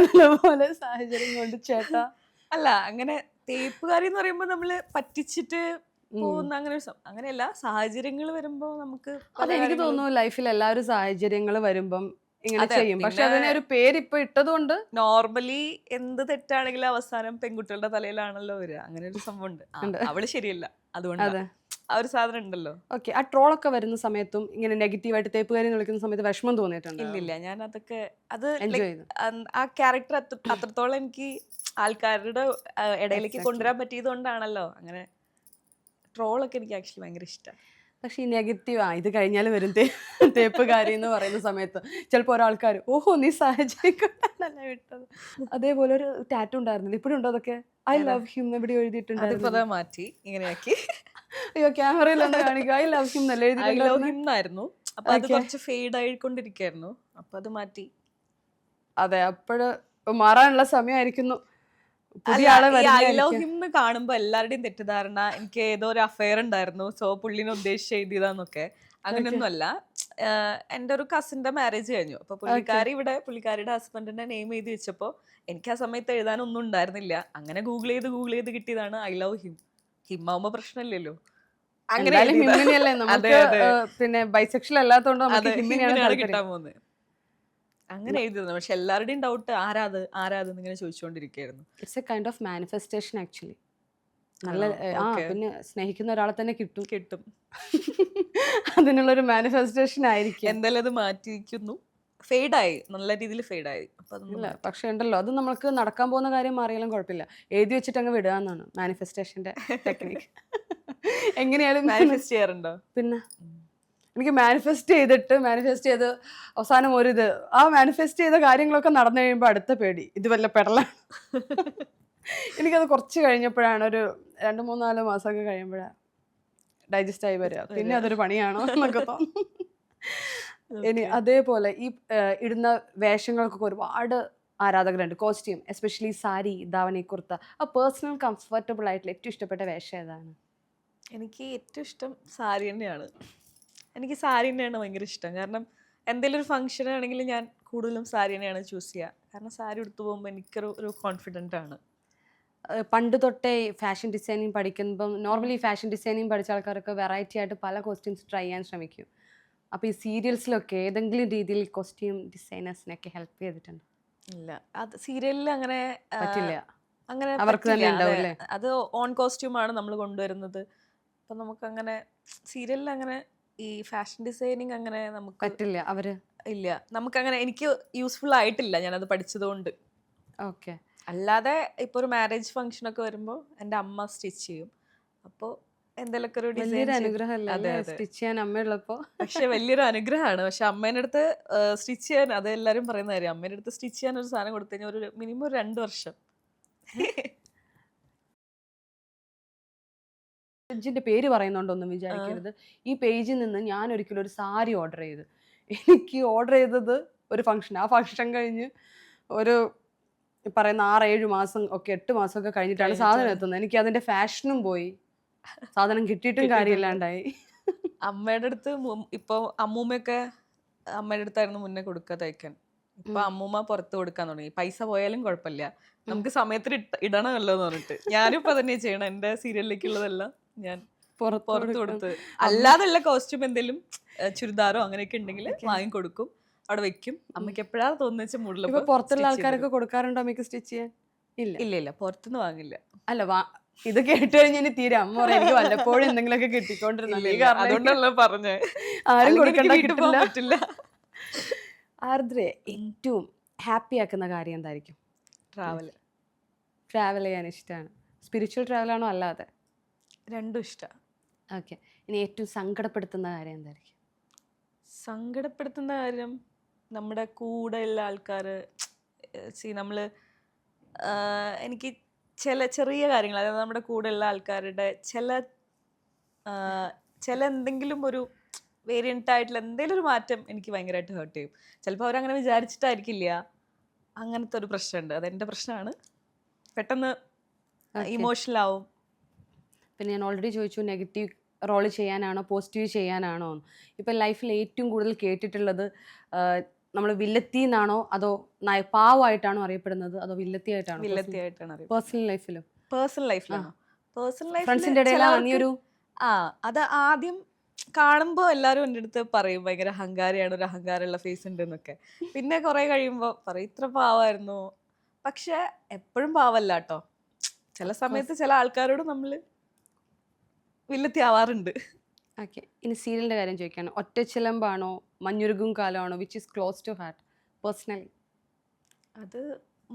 പോലെ സാഹചര്യം കൊണ്ട് ചേട്ടാ. അല്ല, അങ്ങനെ തേപ്പുകാരി എന്ന് പറയുമ്പോ നമ്മള് പറ്റിച്ചിട്ട് പോകുന്ന അങ്ങനെയല്ല. സാഹചര്യങ്ങൾ വരുമ്പോ നമുക്ക് എനിക്ക് തോന്നുന്നു ലൈഫിൽ എല്ലാവരും സാഹചര്യങ്ങൾ വരുമ്പം ഇങ്ങനെ ചെയ്യും. പക്ഷെ അതിനെ ഒരു പേര് ഇപ്പൊ ഇട്ടതുകൊണ്ട് നോർമലി എന്ത് തെറ്റാണെങ്കിലും അവസാനം പെൺകുട്ടികളുടെ തലയിലാണല്ലോ വരിക. അങ്ങനെ ഒരു സംഭവം ഉണ്ട്. അവള് ശരിയല്ല, അതുകൊണ്ട് ആ ഒരു സാധനം ഉണ്ടല്ലോ. ഓക്കെ, ആ ട്രോളൊക്കെ വരുന്ന സമയത്തും ഇങ്ങനെ നെഗറ്റീവായിട്ട് തേപ്പുകാരി വിളിക്കുന്ന സമയത്ത് വിഷമം തോന്നിയിട്ടുണ്ട്? ഇല്ലില്ല, ഞാൻ അതൊക്കെ ആ ക്യാരക്ടർ അത്രത്തോളം എനിക്ക് ആൾക്കാരുടെ ഇടയിലേക്ക് കൊണ്ടുവരാൻ പറ്റിയത് കൊണ്ടാണല്ലോ. അങ്ങനെ ട്രോളൊക്കെ എനിക്ക് ആക്ച്വലി ഭയങ്കര ഇഷ്ടമാണ്. പക്ഷെ ഈ നെഗറ്റീവ് ഇത് കഴിഞ്ഞാൽ വരും തേപ്പുകാരി എന്ന് പറയുന്ന സമയത്ത് ചിലപ്പോൾ ഒരാൾക്കാർ ഓഹോ നീ സാഹചര്യം കൊണ്ടാണല്ല വിട്ടത്. അതേപോലെ ഒരു ടാറ്റു ഉണ്ടായിരുന്നില്ല, ഇപ്പോഴും ഉണ്ടോ അതൊക്കെ? ഐ ലവ് ഹിം എവിടെ എഴുതിയിട്ടുണ്ടായിരുന്നു? മാറ്റി ഇങ്ങനെയാക്കി. അയ്യോ, ക്യാമറയിൽ ഒന്ന് കാണിക്കുക. ഐ ലവ് ഹിം എന്നല്ല എഴുതിയിട്ടുണ്ടായിരുന്നു. അപ്പൊ അത് കുറച്ച് ഫെയ്ഡ് ആയിക്കൊണ്ടിരിക്കായിരുന്നു. അപ്പൊ അത് മാറ്റി. അതെ, അപ്പോഴ് മാറാനുള്ള സമയമായിരിക്കുന്നു. ഐ ലവ് ഹിം കാണുമ്പോ എല്ലാവരുടെയും തെറ്റിദ്ധാരണ എനിക്ക് ഏതോ ഒരു അഫയർ ഉണ്ടായിരുന്നു, സോ പുള്ളിനെ ഉദ്ദേശിച്ച് എഴുതിയതാന്നൊക്കെ. അങ്ങനെയൊന്നും അല്ല. എൻ്റെ ഒരു കസിന്റെ മാരേജ് കഴിഞ്ഞു. അപ്പൊ പുള്ളിക്കാരിയുടെ ഹസ്ബൻഡിന്റെ നെയിം എഴുതി വെച്ചപ്പോ എനിക്ക് ആ സമയത്ത് എഴുതാനൊന്നും ഉണ്ടായിരുന്നില്ല. അങ്ങനെ ഗൂഗിൾ ചെയ്ത് കിട്ടിയതാണ് ഐ ലവ് ഹിം. ഹിം ആവുമ്പോ പ്രശ്നമില്ലല്ലോ. അങ്ങനെ പിന്നെ ബൈസെക്ഷൽ അല്ലാത്തതുകൊണ്ട് കിട്ടാൻ പോകുന്നത്. അങ്ങനെ എഴുതിയിരുന്നു. പക്ഷെ എല്ലാവരുടെയും ഡൗട്ട് ആരാത് ഇങ്ങനെ ചോദിച്ചുകൊണ്ടിരിക്കുകയായിരുന്നു. It's a kind of manifestation actually. നല്ല പിന്നെ സ്നേഹിക്കുന്ന ഒരാളെ തന്നെ കിട്ടും. അതിനുള്ളൊരു മാനിഫെസ്റ്റേഷൻ ആയിരിക്കും. എന്തായാലും അത് മാറ്റിയിരിക്കുന്നു. ഫെയ്ഡായി, നല്ല രീതിയിൽ ഫെയ്ഡായി. പക്ഷെ ഉണ്ടല്ലോ, അത് നമുക്ക് നടക്കാൻ പോകുന്ന കാര്യം മാറിയാലും കുഴപ്പമില്ല, എഴുതി വെച്ചിട്ട് അങ്ങ് വിടുക എന്നാണ് മാനിഫെസ്റ്റേഷന്റെ ടെക്നിക്ക്. എങ്ങനെയാലും മാനിഫെസ്റ്റ് ചെയ്യാറുണ്ടോ? പിന്നെ എനിക്ക് മാനിഫെസ്റ്റ് ചെയ്ത് അവസാനം ആ മാനിഫെസ്റ്റ് ചെയ്ത കാര്യങ്ങളൊക്കെ നടന്നു കഴിയുമ്പോൾ അടുത്ത പേടി ഇത് വല്ല പെടലാണ്. എനിക്കത് കുറച്ച് കഴിഞ്ഞപ്പോഴാണ്, ഒരു 2-3-4 മാസമൊക്കെ കഴിയുമ്പോഴാണ് ഡൈജസ്റ്റ് ആയി വരിക. പിന്നെ അതൊരു പണിയാണോ എന്നൊക്കെ തോന്നും. ഇനി അതേപോലെ ഈ ഇടുന്ന വേഷങ്ങൾക്കൊക്കെ ഒരുപാട് ആരാധകരുണ്ട്. Costume, especially sari, dhavani, kurta. ആ പേഴ്സണൽ കംഫർട്ടബിൾ ആയിട്ടുള്ള ഏറ്റവും ഇഷ്ടപ്പെട്ട വേഷം ഏതാണ്? എനിക്ക് ഏറ്റവും ഇഷ്ടം സാരി തന്നെയാണ്. എനിക്ക് സാരി തന്നെയാണ് ഭയങ്കര ഇഷ്ടം. കാരണം എന്തെങ്കിലും ഒരു ഫംഗ്ഷൻ ആണെങ്കിൽ ഞാൻ കൂടുതലും സാരി തന്നെയാണ് ചൂസ് ചെയ്യുക. കാരണം സാരി എടുത്തു പോകുമ്പോൾ എനിക്കൊരു കോൺഫിഡൻ്റ് ആണ്. പണ്ട് തൊട്ടേ ഫാഷൻ ഡിസൈനിങ് പഠിക്കുമ്പം നോർമലി ഫാഷൻ ഡിസൈനിങ് പഠിച്ച ആൾക്കാരൊക്കെ വെറൈറ്റി ആയിട്ട് പല കോസ്റ്റ്യൂംസ് ട്രൈ ചെയ്യാൻ ശ്രമിക്കും. അപ്പോൾ ഈ സീരിയൽസിലൊക്കെ ഏതെങ്കിലും രീതിയിൽ കോസ്റ്റ്യൂം ഡിസൈനേഴ്സിനൊക്കെ ഹെൽപ്പ് ചെയ്തിട്ടുണ്ട്? ഇല്ല, അത് സീരിയലിൽ അങ്ങനെ പറ്റില്ല. അങ്ങനെ അവർക്ക് തന്നെ ഉണ്ടാവില്ലേ? അത് ഓൺ കോസ്റ്റ്യൂമാണ് നമ്മൾ കൊണ്ടുവരുന്നത്. അപ്പം നമുക്കങ്ങനെ സീരിയലിൽ അങ്ങനെ ഈ ഫാഷൻ ഡിസൈനിങ് അങ്ങനെ നമുക്ക് പറ്റില്ല. ഇല്ല, നമുക്കങ്ങനെ എനിക്ക് യൂസ്ഫുൾ ആയിട്ടില്ല ഞാനത് പഠിച്ചതുകൊണ്ട്. ഓക്കെ. അല്ലാതെ ഇപ്പോൾ ഒരു മാരേജ് ഫംഗ്ഷൻ ഒക്കെ വരുമ്പോൾ എൻ്റെ അമ്മ സ്റ്റിച്ച് ചെയ്യും. അപ്പോൾ എന്തെങ്കിലുമൊക്കെ ഒരു ഡിസൈൻ അനുഗ്രഹമല്ലേ സ്റ്റിച്ച് ചെയ്യാൻ അമ്മയുള്ളപ്പോൾ? പക്ഷെ വലിയൊരു അനുഗ്രഹമാണ്. പക്ഷെ അമ്മേൻ്റെ അടുത്ത് സ്റ്റിച്ച് ചെയ്യാൻ, അത് എല്ലാവരും പറയുന്ന കാര്യം, അമ്മേൻ്റെ അടുത്ത് സ്റ്റിച്ച് ചെയ്യാൻ ഒരു സാധനം കൊടുത്തു കഴിഞ്ഞാൽ ഒരു മിനിമം 2 വർഷം പേജിന്റെ പേര് പറയുന്നുണ്ടോന്നും വിചാരിക്കരുത്. ഈ പേജിൽ നിന്ന് ഞാൻ ഒരിക്കലും ഒരു സാരി ഓർഡർ ചെയ്ത്, എനിക്ക് ഓർഡർ ചെയ്തത് ഒരു ഫംഗ്ഷൻ, ആ ഫംഗ്ഷൻ കഴിഞ്ഞ് ഒരു പറയുന്ന 6-7 മാസം ഒക്കെ 8 മാസമൊക്കെ കഴിഞ്ഞിട്ടാണ് സാധനം എത്തുന്നത്. എനിക്ക് അതിന്റെ ഫാഷനും പോയി, സാധനം കിട്ടിയിട്ടും കാര്യമില്ലാണ്ടായി. അമ്മയുടെ അടുത്ത് ഇപ്പൊ അമ്മൂമ്മയൊക്കെ അമ്മയുടെ അടുത്തായിരുന്നു മുന്നേ കൊടുക്കുക തയ്ക്കാൻ. ഇപ്പൊ അമ്മൂമ്മ പുറത്ത് കൊടുക്കാൻ തുടങ്ങി. പൈസ പോയാലും കുഴപ്പമില്ല, നമുക്ക് സമയത്തിന് ഇടണമല്ലോ എന്ന് പറഞ്ഞിട്ട്. ഞാനും ഇപ്പൊ തന്നെ ചെയ്യണം. എന്റെ സീരിയലിലേക്കുള്ളതെല്ലാം ഞാൻ പുറത്ത് കൊടുത്ത്, അല്ലാതെയുള്ള കോസ്റ്റ്യൂം എന്തെങ്കിലും ചുരിദാറോ അങ്ങനെയൊക്കെ ഉണ്ടെങ്കിൽ വാങ്ങിക്കൊടുക്കും, അവിടെ വെക്കും. അമ്മയ്ക്ക് എപ്പോഴാ തോന്നുന്ന മൂഡിലപ്പോ. പുറത്തുള്ള ആൾക്കാരൊക്കെ കൊടുക്കാറുണ്ടോ അമ്മയ്ക്ക് സ്റ്റിച്ച് ചെയ്യാൻ? ഇല്ല ഇല്ല, പുറത്തുനിന്ന് വാങ്ങില്ല. അല്ല, ഇത് കേട്ട് കഴിഞ്ഞാൽ തീരെ അമ്മ പറയാം എനിക്ക് വല്ലപ്പോഴും എന്തെങ്കിലുമൊക്കെ കിട്ടിക്കൊണ്ടിരുന്നില്ല. അതുകൊണ്ടല്ലോ പറഞ്ഞേ, ആരും കൊടുക്കണ്ട, കിട്ടില്ല. പറ്റില്ല. ആർദ്രെ ഏറ്റവും ഹാപ്പി ആക്കുന്ന കാര്യം എന്തായിരിക്കും? ട്രാവൽ ചെയ്യാൻ ഇഷ്ടമാണ്. സ്പിരിച്വൽ ട്രാവൽ ആണോ അല്ലാതെ? രണ്ടും ഇഷ്ടമാണ്. ഓക്കെ. ഇനി ഏറ്റവും സങ്കടപ്പെടുത്തുന്ന കാര്യം എന്തായിരിക്കും? സങ്കടപ്പെടുത്തുന്ന കാര്യം നമ്മുടെ കൂടെയുള്ള ആൾക്കാർ, നമ്മള് എനിക്ക് ചെറിയ കാര്യങ്ങൾ, അതായത് നമ്മുടെ കൂടെയുള്ള ആൾക്കാരുടെ ചില എന്തെങ്കിലും ഒരു വേരിയൻ്റ് ആയിട്ടുള്ള എന്തെങ്കിലും ഒരു മാറ്റം എനിക്ക് ഭയങ്കരമായിട്ട് ഹേർട്ട് ചെയ്യും. ചിലപ്പോൾ അവരങ്ങനെ വിചാരിച്ചിട്ടായിരിക്കില്ല. അങ്ങനത്തെ ഒരു പ്രശ്നമുണ്ട്, അതെൻ്റെ പ്രശ്നമാണ്. പെട്ടെന്ന് ഇമോഷണൽ ആവും. പിന്നെ ഞാൻ ഓൾറെഡി ചോദിച്ചു, നെഗറ്റീവ് റോള് ചെയ്യാനാണോ പോസിറ്റീവ് ചെയ്യാനാണോ? ഇപ്പം ലൈഫിൽ ഏറ്റവും കൂടുതൽ കേട്ടിട്ടുള്ളത് നമ്മൾ വില്ലത്തി എന്നാണോ അതോ പാവമായിട്ടാണോ അറിയപ്പെടുന്നത്, അതോ വില്ലത്തി ആയിട്ടാണോ? പേഴ്സണൽ ലൈഫിലും ഫ്രണ്ട്സിന്റെ ഇടയിൽ അത് ആദ്യം കാണുമ്പോൾ എല്ലാവരും എൻ്റെ അടുത്ത് പറയും ഭയങ്കര അഹങ്കാരിയാണ്, ഒരു അഹങ്കാരമുള്ള ഫേസ് ഉണ്ട് എന്നൊക്കെ. പിന്നെ കുറെ കഴിയുമ്പോൾ പറയും ഇത്ര പാവമായിരുന്നു. പക്ഷെ എപ്പോഴും പാവല്ല കേട്ടോ. ചില സമയത്ത് ചില ആൾക്കാരോട് നമ്മൾ വില്ലത്തി ആവാറുണ്ട്. ഓക്കെ. ഇനി സീരിയലിന്റെ കാര്യം ചോദിക്കാണ്. ഒറ്റച്ചിലമ്പാണോ മഞ്ഞുരുകും കാലമാണോ? Which is close to heart personally? അത്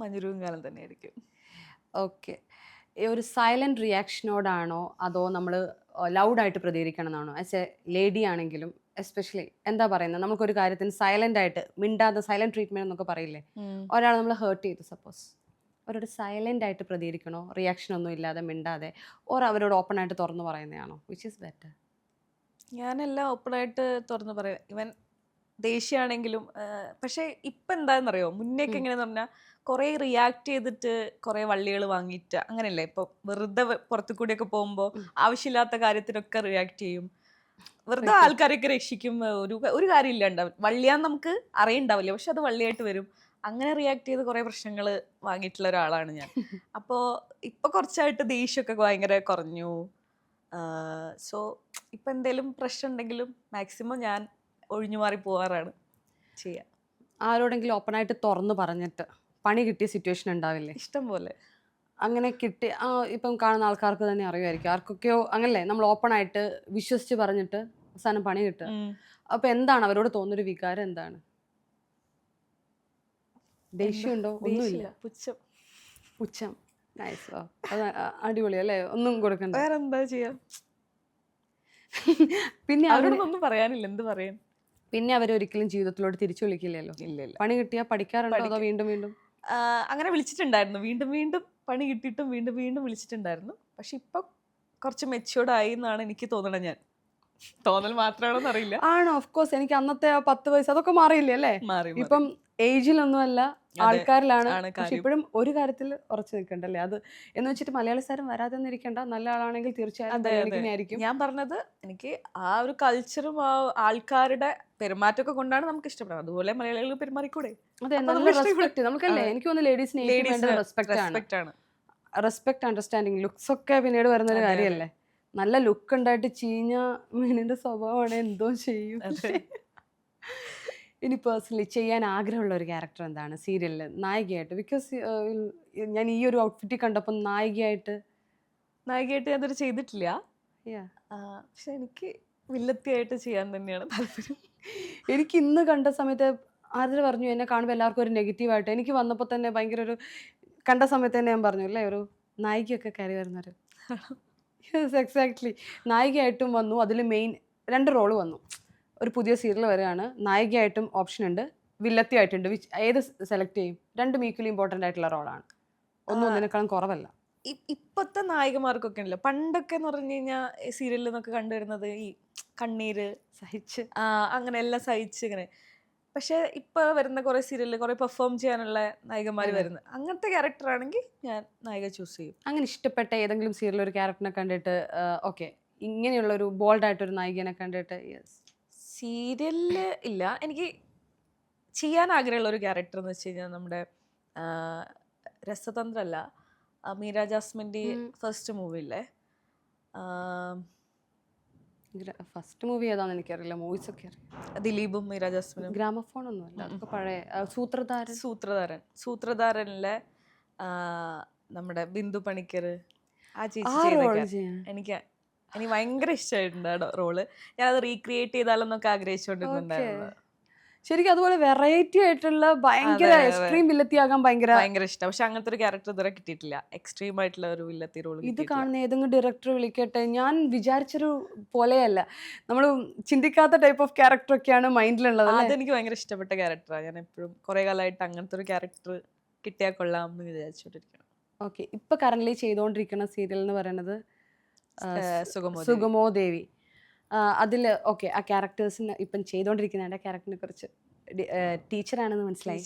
മഞ്ഞുരുകും കാലം തന്നെയായിരിക്കും. ഓക്കെ. ഒരു സൈലന്റ് റിയാക്ഷനോടാണോ അതോ നമ്മൾ ലൗഡായിട്ട് പ്രതികരിക്കണം എന്നാണോ? ആസ് എ ലേഡി ആണെങ്കിലും എസ്പെഷ്യലി എന്താ പറയുന്നത്, നമുക്കൊരു കാര്യത്തിന് സൈലന്റ് ആയിട്ട് മിണ്ടാതെ സൈലന്റ് ട്രീറ്റ്മെന്റ് എന്നൊക്കെ പറയില്ലേ, ഒരാൾ നമ്മൾ ഹേർട്ട് ചെയ്തു സപ്പോസ്, അവരോട് സൈലന്റ് ആയിട്ട് പ്രതികരിക്കണോ, റിയാക്ഷൻ ഒന്നും ഇല്ലാതെ മിണ്ടാതെ, ഓർ അവരോട് ഓപ്പൺ ആയിട്ട് തുറന്നു പറയുന്നതാണോ? Which is better? ഞാനെല്ലാം ഓപ്പണായിട്ട് തുറന്ന് പറയാം, ഇവൻ ദേഷ്യമാണെങ്കിലും. പക്ഷേ ഇപ്പം എന്താണെന്നറിയോ, മുന്നേക്ക് എങ്ങനെയാന്ന് പറഞ്ഞാൽ കുറേ റിയാക്ട് ചെയ്തിട്ട് കുറേ വള്ളികൾ വാങ്ങിയിട്ട് അങ്ങനെയല്ലേ. ഇപ്പോൾ വെറുതെ പുറത്തു കൂടിയൊക്കെ പോകുമ്പോൾ ആവശ്യമില്ലാത്ത കാര്യത്തിനൊക്കെ റിയാക്ട് ചെയ്യും, വെറുതെ ആൾക്കാരെയൊക്കെ രക്ഷിക്കും. ഒരു കാര്യം ഇല്ലാണ്ടാവും, വള്ളിയാന്ന് നമുക്ക് അറിയണ്ടാവില്ല, പക്ഷെ അത് വള്ളിയായിട്ട് വരും. അങ്ങനെ റിയാക്ട് ചെയ്ത് കുറേ പ്രശ്നങ്ങൾ വാങ്ങിയിട്ടുള്ള ഒരാളാണ് ഞാൻ. അപ്പോൾ ഇപ്പോൾ കുറച്ചായിട്ട് ദേഷ്യമൊക്കെ ഭയങ്കര കുറഞ്ഞു. സോ ഇപ്പം എന്തെങ്കിലും പ്രശ്നം ഉണ്ടെങ്കിലും മാക്സിമം ഞാൻ ഒഴിഞ്ഞു മാറി പോകാറാണ് ചെയ്യുക. ആരോടെങ്കിലും ഓപ്പണായിട്ട് തുറന്നു പറഞ്ഞിട്ട് പണി കിട്ടിയ സിറ്റുവേഷൻ ഉണ്ടാവില്ലേ? ഇഷ്ടം പോലെ. അങ്ങനെ കിട്ടി ഇപ്പം കാണുന്ന ആൾക്കാർക്ക് തന്നെ അറിയുമായിരിക്കും, ആർക്കൊക്കെയോ അങ്ങനല്ലേ നമ്മൾ ഓപ്പണായിട്ട് വിശ്വസിച്ച് പറഞ്ഞിട്ട് അവസാനം പണി കിട്ടുക. അപ്പം എന്താണ് അവരോട് തോന്നുന്നൊരു വികാരം? എന്താണ്? ദേഷ്യമുണ്ടോ? ഒന്നുമില്ല, പുച്ഛം. നൈസ്. അത് അടിപൊളി അല്ലേ? ഒന്നും കൊടുക്കണ്ട. വേറെന്താ ചെയ്യാ? പിന്നെ അവരോടൊന്നും പറയാനില്ല, എന്ത് പറയാൻ. പിന്നെ അവരൊരിക്കലും ജീവിതത്തിലോട്ട് തിരിച്ചു വിളിക്കില്ലല്ലോ. ഇല്ല. പണി കിട്ടിയാൽ പഠിക്കാറുണ്ടോ അതോ വീണ്ടും വീണ്ടും? അങ്ങനെ വിളിച്ചിട്ടുണ്ടായിരുന്നു, വീണ്ടും പണി കിട്ടിയിട്ടും വീണ്ടും വിളിച്ചിട്ടുണ്ടായിരുന്നു. പക്ഷെ ഇപ്പം കുറച്ച് മെച്യൂർഡ് ആയി എന്നാണ് എനിക്ക് തോന്നണത്. ഞാൻ തോന്നൽ മാത്രമാണോന്ന് അറിയില്ല. ആണോ? Of course. എനിക്ക് അന്നത്തെ 10 വയസ്സ് അതൊക്കെ മാറിയില്ലേ അല്ലേ? ഇപ്പം ഏജിലൊന്നുമല്ല, ആൾക്കാരിലാണ്. പക്ഷെ ഇപ്പോഴും ഒരു കാര്യത്തിൽ ഉറച്ചു നിൽക്കണ്ടല്ലേ, അത് എന്ന് വെച്ചിട്ട് മലയാളി സാരം വരാതെ ഇരിക്കണ്ട. നല്ല ആളാണെങ്കിൽ തീർച്ചയായും. ഞാൻ പറഞ്ഞത് എനിക്ക് ആ ഒരു കൾച്ചറും ആ ആൾക്കാരുടെ പെരുമാറ്റമൊക്കെ കൊണ്ടാണ് നമുക്ക് ഇഷ്ടപ്പെടുന്നത്. അതുപോലെ മലയാളികൾ പെരുമാറിക്കൂടെ? അതെ, നല്ല റെസ്പെക്ട് നമുക്കല്ലേ. എനിക്ക് തോന്നുന്നു ലേഡീസിന് റെസ്പെക്ട് ആണ്. Respect, understanding. ലുക്സ് ഒക്കെ പിന്നീട് വരുന്നൊരു കാര്യമല്ലേ. നല്ല ലുക്ക് ഉണ്ടായിട്ട് ചീഞ്ഞ മീനിന്റെ സ്വഭാവമാണ്, എന്തോ ചെയ്യും. ഇനി പേഴ്സണലി ചെയ്യാൻ ആഗ്രഹമുള്ള ഒരു ക്യാരക്ടർ എന്താണ് സീരിയലിൽ നായികയായിട്ട്? ബിക്കോസ് ഞാൻ ഈ ഒരു ഔട്ട്ഫിറ്റ് കണ്ടപ്പോൾ നായികയായിട്ട് ഞാനതൊരു ചെയ്തിട്ടില്ല. പക്ഷെ എനിക്ക് വില്ലത്തിയായിട്ട് ചെയ്യാൻ തന്നെയാണ് താല്പര്യം. എനിക്ക് ഇന്ന് കണ്ട സമയത്ത് ആദ്യം പറഞ്ഞു, എന്നെ കാണുമ്പോൾ എല്ലാവർക്കും ഒരു നെഗറ്റീവായിട്ട്, എനിക്ക് വന്നപ്പോൾ തന്നെ ഭയങ്കര ഒരു കണ്ട സമയത്ത് തന്നെ ഞാൻ പറഞ്ഞു അല്ലേ, ഒരു നായികയൊക്കെ കയറി വരുന്നൊരു. Yes, exactly. നായികയായിട്ടും വന്നു, അതിൽ മെയിൻ 2 റോള് വന്നു. ഒരു പുതിയ സീരിയൽ വരികയാണ്, നായികയായിട്ടും ഓപ്ഷൻ ഉണ്ട്, വില്ലത്തിയായിട്ടുണ്ട്. ഏത് സെലക്ട് ചെയ്യും? 2 ഈക്വലി ഇമ്പോർട്ടൻ്റ് ആയിട്ടുള്ള റോളാണ്, ഒന്നിനേക്കാളും കുറവല്ല. ഇപ്പോഴത്തെ നായികമാർക്കൊക്കെ ഉണ്ടല്ലോ, പണ്ടൊക്കെ എന്ന് പറഞ്ഞു കഴിഞ്ഞാൽ സീരിയലിൽ നിന്നൊക്കെ കണ്ടുവരുന്നത് ഈ കണ്ണീര് സഹിച്ച് അങ്ങനെ എല്ലാം സഹിച്ച് ഇങ്ങനെ. പക്ഷെ ഇപ്പൊ വരുന്ന കുറെ സീരിയലിൽ കുറെ പെർഫോം ചെയ്യാനുള്ള നായികമാർ വരുന്നത്, അങ്ങനത്തെ ക്യാരക്ടർ ആണെങ്കിൽ ഞാൻ നായിക ചൂസ് ചെയ്യും. അങ്ങനെ ഇഷ്ടപ്പെട്ട ഏതെങ്കിലും സീരിയൽ ഒരു ക്യാരക്ടറിനെ കണ്ടിട്ട് ഓക്കെ ഇങ്ങനെയുള്ള ഒരു ബോൾഡ് ആയിട്ടൊരു നായികനെ കണ്ടിട്ട് യെസ്? സീരിയലില് ഇല്ല, എനിക്ക് ചെയ്യാൻ ആഗ്രഹമുള്ള ഒരു ക്യാരക്ടർ എന്ന് വെച്ച് കഴിഞ്ഞാൽ നമ്മുടെ രസതന്ത്രല്ല, മീര ജാസ്മിൻ്റെ ഫസ്റ്റ് മൂവിയില്ലേ, ഫസ്റ്റ് മൂവി ഏതാന്ന് എനിക്കറിയില്ല, മൂവീസ് ഒക്കെ അറിയാം. ദിലീപും മീര ജാസ്മിനും. ഗ്രാമഫോൺ ഒന്നുമല്ല, അതൊക്കെ പഴയ സൂത്രധാരനിലെ നമ്മുടെ ബിന്ദു പണിക്കർ ആ ചേച്ചി എനിക്ക് ഭയങ്കര ഇഷ്ടമായിട്ടുണ്ട് ആ റോള്. ഞാനത് റീക്രിയേറ്റ് ചെയ്താലെന്നൊക്കെ ആഗ്രഹിച്ചുകൊണ്ടിരുന്നുണ്ടായിരുന്നു. ശരിക്കും അതുപോലെ വെറൈറ്റി ആയിട്ടുള്ള ഭയങ്കര എക്സ്ട്രീം വില്ലത്തിയാകാൻ ഭയങ്കര ഇഷ്ടം. പക്ഷെ അങ്ങനത്തെ ഒരു ക്യാരക്ടർ ഇതുവരെ കിട്ടിയിട്ടില്ല, എക്സ്ട്രീം ആയിട്ടുള്ള ഒരു വില്ലത്തി റോൾ. ഇത് കാണുന്ന ഏതെങ്കിലും ഡയറക്ടർ വിളിക്കട്ടെ, ഞാൻ വിചാരിച്ചൊരു പോലെയല്ല, നമ്മൾ ചിന്തിക്കാത്ത ടൈപ്പ് ഓഫ് ക്യാരക്ടർ ഒക്കെയാണ് മൈൻഡിലുള്ളത്. അതെനിക്ക് ഭയങ്കര ഇഷ്ടപ്പെട്ട ക്യാരക്ടറാണ്. ഞാൻ എപ്പോഴും കുറെ കാലമായിട്ട് അങ്ങനത്തെ ഒരു ക്യാരക്ടർ കിട്ടിയാൽ കൊള്ളാം എന്ന് വിചാരിച്ചോണ്ടിരിക്കണം. ഓക്കെ, ഇപ്പൊ കറന്റ് ചെയ്തുകൊണ്ടിരിക്കുന്ന സീരിയൽ എന്ന് പറയുന്നത് സുഗമോ ദേവി. അതിൽ ഓക്കെ ആ ക്യാരക്ടേഴ്സിന് ഇപ്പം ചെയ്തുകൊണ്ടിരിക്കുന്ന ക്യാരക്ടറിനെ കുറിച്ച് ടീച്ചറാണെന്ന് മനസ്സിലായി.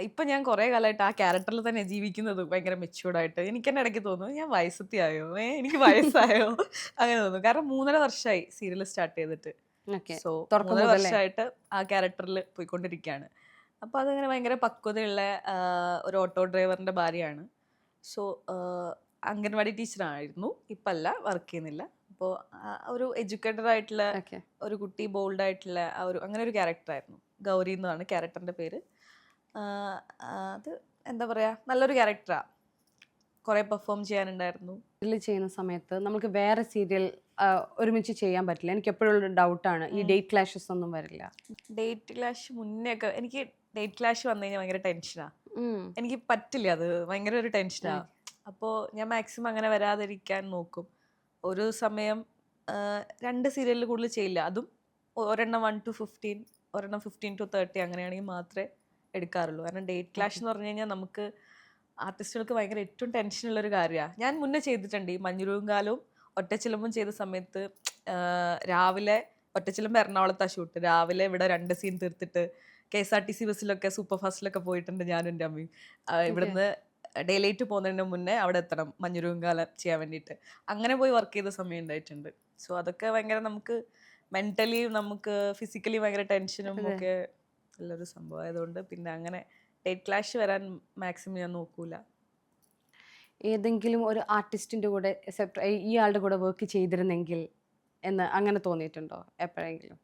ഇപ്പൊ ഞാൻ കുറെ കാലമായിട്ട് ആ ക്യാരക്ടറിൽ തന്നെ ജീവിക്കുന്നത് ഭയങ്കര മെച്യൂർഡായിട്ട്. എനിക്ക് തന്നെ ഇടയ്ക്ക് തോന്നുന്നു ഞാൻ വയസ്സത്തിയായോ, എനിക്ക് വയസ്സായോ അങ്ങനെ തോന്നുന്നു. കാരണം 3.5 വർഷമായി സീരിയൽ സ്റ്റാർട്ട് ചെയ്തിട്ട്. സോ 3.5 വർഷമായിട്ട് ആ ക്യാരക്ടറിൽ പോയിക്കൊണ്ടിരിക്കുകയാണ്. അപ്പൊ അതങ്ങനെ ഭയങ്കര പക്വതയുള്ള ഒരു ഓട്ടോ ഡ്രൈവറിന്റെ ഭാര്യയാണ്. സോ അംഗൻവാടി ടീച്ചറായിരുന്നു, ഇപ്പല്ല, വർക്ക് ചെയ്യുന്നില്ല. അപ്പോൾ ഒരു എഡ്യൂക്കേറ്റഡ് ആയിട്ടുള്ള ഒരു കുട്ടി, ബോൾഡ് ആയിട്ടുള്ള ആ ഒരു അങ്ങനെ ഒരു ക്യാരക്ടറായിരുന്നു. ഗൗരി എന്നാണ് ക്യാരക്ടറിൻ്റെ പേര്. അത് എന്താ പറയുക, നല്ലൊരു ക്യാരക്ടറാണ്, കുറേ പെർഫോം ചെയ്യാനുണ്ടായിരുന്നു. സീരിയൽ ചെയ്യുന്ന സമയത്ത് നമുക്ക് വേറെ സീരിയൽ ഒരുമിച്ച് ചെയ്യാൻ പറ്റില്ല. എനിക്ക് എപ്പോഴും ഡൗട്ടാണ്, ഈ ഡേറ്റ് ക്ലാഷസ് ഒന്നും വരില്ല? ഡേറ്റ് ക്ലാഷ് മുന്നേ ഒക്കെ എനിക്ക് ഡേറ്റ് ക്ലാഷ് വന്നു കഴിഞ്ഞാൽ ഭയങ്കര ടെൻഷനാണ്. എനിക്ക് പറ്റില്ല, അത് ഭയങ്കര ഒരു ടെൻഷനാണ്. അപ്പോൾ ഞാൻ മാക്സിമം അങ്ങനെ വരാതിരിക്കാൻ നോക്കും. ഒരു സമയം 2 സീരിയലിൽ കൂടുതൽ ചെയ്യില്ല, അതും ഒരെണ്ണം 1 to 15, ഒരെണ്ണം 15 to 30 അങ്ങനെയാണെങ്കിൽ മാത്രമേ എടുക്കാറുള്ളൂ. കാരണം ഡേറ്റ് ക്ലാഷ് എന്ന് പറഞ്ഞു കഴിഞ്ഞാൽ നമുക്ക് ആർട്ടിസ്റ്റുകൾക്ക് ഭയങ്കര ഏറ്റവും ടെൻഷനുള്ളൊരു കാര്യമാണ്. ഞാൻ മുന്നേ ചെയ്തിട്ടുണ്ട്, ഈ മഞ്ഞുരുവും കാലവും ഒറ്റച്ചിലമ്പും ചെയ്ത സമയത്ത് രാവിലെ ഒറ്റച്ചിലമ്പ് എറണാകുളത്താണ് ഷൂട്ട്. രാവിലെ ഇവിടെ 2 സീൻ തീർത്തിട്ട് KSRTC ബസ്സിലൊക്കെ സൂപ്പർ ഫാസ്റ്റിലൊക്കെ പോയിട്ടുണ്ട് ഞാനും എൻ്റെ അമ്മയും. ഇവിടുന്ന് ഡേ ലൈറ്റ് പോകുന്നതിന് മുന്നേ അവിടെ എത്തണം മഞ്ഞുരുവും കാലം ചെയ്യാൻ വേണ്ടിയിട്ട്. അങ്ങനെ പോയി വർക്ക് ചെയ്ത സമയം ഉണ്ടായിട്ടുണ്ട്. സോ അതൊക്കെ ഭയങ്കര നമുക്ക് മെൻ്റലി നമുക്ക് ഫിസിക്കലി ഭയങ്കര ടെൻഷനും ഒക്കെ ഉള്ളൊരു സംഭവം ആയതുകൊണ്ട് പിന്നെ അങ്ങനെ ഡേറ്റ് ക്ലാഷ് വരാൻ മാക്സിമം ഞാൻ നോക്കൂല. ഏതെങ്കിലും ഒരു ആർട്ടിസ്റ്റിൻ്റെ കൂടെ ഈ ആളുടെ കൂടെ വർക്ക് ചെയ്തിരുന്നെങ്കിൽ എന്ന് അങ്ങനെ തോന്നിയിട്ടുണ്ടോ എപ്പോഴെങ്കിലും?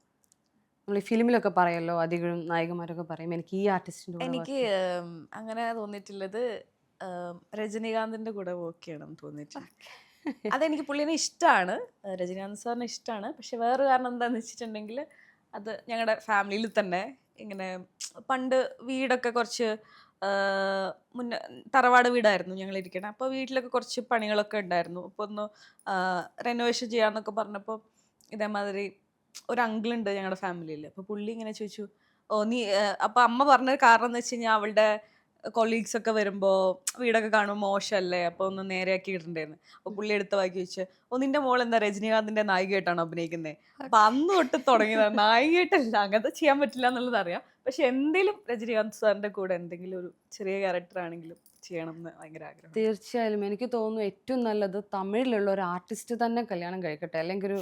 നമ്മൾ ഈ ഫിലിമിലൊക്കെ പറയല്ലോ, അധികം നായികമാരൊക്കെ പറയും എനിക്ക് ഈ ആർട്ടിസ്റ്റിൻ്റെ കൂടെ. എനിക്ക് അങ്ങനെ തോന്നിയിട്ടുള്ളത് രജനീകാന്തിൻ്റെ കൂടെ വർക്ക് ചെയ്യണം എന്ന് തോന്നിയിട്ടുണ്ട്. അതെനിക്ക് പുള്ളിനെ ഇഷ്ടമാണ്, രജനീകാന്ത് സാറിനെ ഇഷ്ടമാണ്. പക്ഷെ വേറെ കാരണം എന്താണെന്ന് വെച്ചിട്ടുണ്ടെങ്കിൽ അത് ഞങ്ങളുടെ ഫാമിലിയിൽ തന്നെ ഇങ്ങനെ പണ്ട് വീടൊക്കെ കുറച്ച് മുന്നേ തറവാട് വീടായിരുന്നു ഞങ്ങൾ ഇരിക്കണം. അപ്പോൾ വീട്ടിലൊക്കെ കുറച്ച് പണികളൊക്കെ ഉണ്ടായിരുന്നു. അപ്പോൾ ഒന്ന് റെനോവേഷൻ ചെയ്യാമെന്നൊക്കെ പറഞ്ഞപ്പോൾ ഇതേമാതിരി ഒരു അങ്കിളുണ്ട് ഞങ്ങളുടെ ഫാമിലിയിൽ. അപ്പോൾ പുള്ളി ഇങ്ങനെ ചോദിച്ചു, ഓ നീ അപ്പോൾ അമ്മ പറഞ്ഞ കാരണം എന്ന് വെച്ച് കഴിഞ്ഞാൽ അവളുടെ കൊളീഗ്സ് ഒക്കെ വരുമ്പോൾ വീടൊക്കെ കാണുമ്പോൾ മോശമല്ലേ, അപ്പോൾ ഒന്ന് നേരെയാക്കി ഇടണ്ടേന്ന്. അപ്പോൾ പുള്ളി എടുത്ത വായിക്കി വെച്ച്, ഓ നിന്റെ മോൾ എന്താ രജനീകാന്തിൻ്റെ നായികയായിട്ടാണ് അഭിനയിക്കുന്നത്? അപ്പം അന്ന് തൊട്ട് തുടങ്ങിയതാണ്. നായികയായിട്ടല്ല, അങ്ങനത്തെ ചെയ്യാൻ പറ്റില്ല എന്നുള്ളത് അറിയാം. പക്ഷെ എന്തെങ്കിലും രജനീകാന്ത് സാറിൻ്റെ കൂടെ എന്തെങ്കിലും ഒരു ചെറിയ ക്യാരക്ടർ ആണെങ്കിലും ചെയ്യണം എന്ന് ഭയങ്കര ആഗ്രഹം. തീർച്ചയായും എനിക്ക് തോന്നുന്നു ഏറ്റവും നല്ലത് തമിഴിലുള്ള ഒരു ആർട്ടിസ്റ്റ് തന്നെ കല്യാണം കഴിക്കട്ടെ, അല്ലെങ്കിൽ ഒരു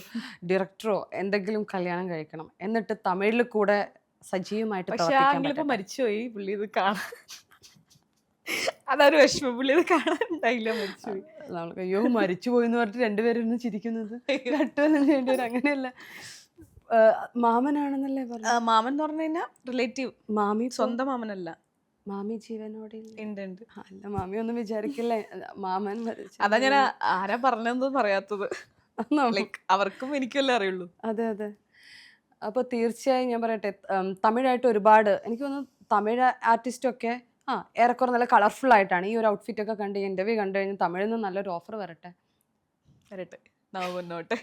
ഡയറക്ടറോ എന്തെങ്കിലും കല്യാണം കഴിക്കണം, എന്നിട്ട് തമിഴിൽ കൂടെ സജീവമായിട്ട്. പക്ഷെ ആ അങ്കിളിപ്പോൾ മരിച്ചുപോയി, പുള്ളി ഇത് കാണാൻ അതൊരു വിഷമം, പുള്ളി ഇത് കാണാനുണ്ടായില്ല, മരിച്ചുപോയി. നമ്മൾ അയ്യോ മരിച്ചുപോയി എന്ന് പറഞ്ഞിട്ട് രണ്ടുപേരും ചിരിക്കുന്നത് കേട്ടുവെന്നും ചെയ്യേണ്ടി. അങ്ങനെയല്ല, മാമനാണെന്നല്ലേ പറഞ്ഞു? മാമൻ എന്ന് പറഞ്ഞു കഴിഞ്ഞാൽ റിലേറ്റീവ്, മാമി സ്വന്തം മാമനല്ല. മാമി ജീവനോടെ ഉണ്ട്. അല്ല മാമി ഒന്നും വിചാരിക്കില്ലേ, മാമൻ. അതാ ഞാൻ ആരാ പറഞ്ഞെന്ന് പറയാത്തത്, അവർക്കും എനിക്കല്ലേ അറിയുള്ളൂ. അതെ അതെ. അപ്പോൾ തീർച്ചയായും ഞാൻ പറയട്ടെ, തമിഴായിട്ട് ഒരുപാട് എനിക്ക് തോന്നുന്നു തമിഴ് ആർട്ടിസ്റ്റൊക്കെ ഏറെക്കുറെ നല്ല കളർഫുൾ ആയിട്ടാണ്. ഈ ഒരു ഔട്ട്ഫിറ്റ് ഒക്കെ കണ്ട് ഇൻ്റർവ്യൂ കണ്ടു കഴിഞ്ഞാൽ തമിഴിൽ നിന്ന് നല്ലൊരു ഓഫർ വരട്ടെ. മുന്നോട്ട്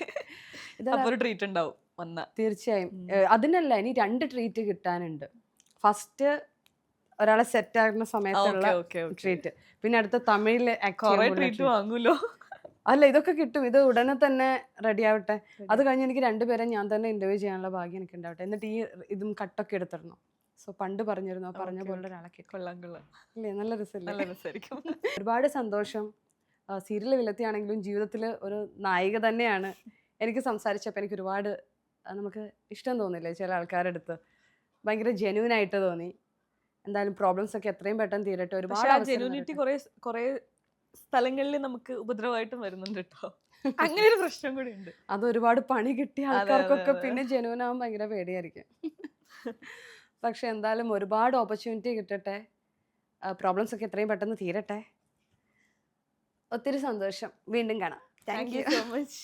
ഇതൊരു ട്രീറ്റ് ഉണ്ടാവും വന്ന. തീർച്ചയായും. അതിനല്ല, ഇനി 2 ട്രീറ്റ് കിട്ടാനുണ്ട്. ഫസ്റ്റ് ഒരാളെ സെറ്റ് ആകുന്ന സമയത്തുള്ള ഓക്കെ ട്രീറ്റ്. പിന്നെ അടുത്ത തമിഴിൽ കൊറേ ട്രീറ്റ് വാങ്ങൂലോ. അല്ല, ഇതൊക്കെ കിട്ടും. ഇത് ഉടനെ തന്നെ റെഡി ആവട്ടെ. അത് കഴിഞ്ഞ് എനിക്ക് 2 പേരെ ഞാൻ തന്നെ ഇന്റർവ്യൂ ചെയ്യാനുള്ള ഭാഗ്യം എനിക്ക് ഉണ്ടാവട്ടെ. എന്നിട്ട് ഈ ഇതും കട്ടൊക്കെ എടുത്തിടണം. സോ പണ്ട് പറഞ്ഞിരുന്നു, പറഞ്ഞ പോലെ ഒരാളെ കിട്ടും. കൊള്ളാം ഇല്ലേ, നല്ല രസമില്ലേ? നല്ല രസമായിരിക്കും. ഒരുപാട് സന്തോഷം. സീരിയൽ വിലത്തിയാണെങ്കിലും ജീവിതത്തിൽ ഒരു നായിക തന്നെയാണ്. എനിക്ക് സംസാരിച്ചപ്പോൾ എനിക്ക് ഒരുപാട് നമുക്ക് ഇഷ്ടം തോന്നില്ലേ ചില ആൾക്കാരുടെ അടുത്ത്. ഭയങ്കര ജെന്യൂൻ ആയിട്ട് തോന്നി. എന്തായാലും പ്രോബ്ലംസ് ഒക്കെ എത്രയും പെട്ടെന്ന് തീരട്ടെ. ഒരുപാട് ജെന്യൂനിറ്റി കുറെ സ്ഥലങ്ങളിൽ നമുക്ക് ഉപദ്രവമായിട്ടും വരുന്നുണ്ട് കേട്ടോ. അങ്ങനെ ഒരു പ്രശ്നം കൂടി ഉണ്ട്. അത് ഒരുപാട് പണി കിട്ടിയ ആൾക്കാർക്കൊക്കെ പിന്നെ ജെന്യൂൻ ആവാൻ ഭയങ്കര പേടിയായിരിക്കും. പക്ഷെ എന്തായാലും ഒരുപാട് ഓപ്പർച്യൂണിറ്റി കിട്ടട്ടെ. പ്രോബ്ലംസ് ഒക്കെ എത്രയും പെട്ടെന്ന് തീരട്ടെ. ഒത്തിരി സന്തോഷം. വീണ്ടും കാണാം. Thank you so much.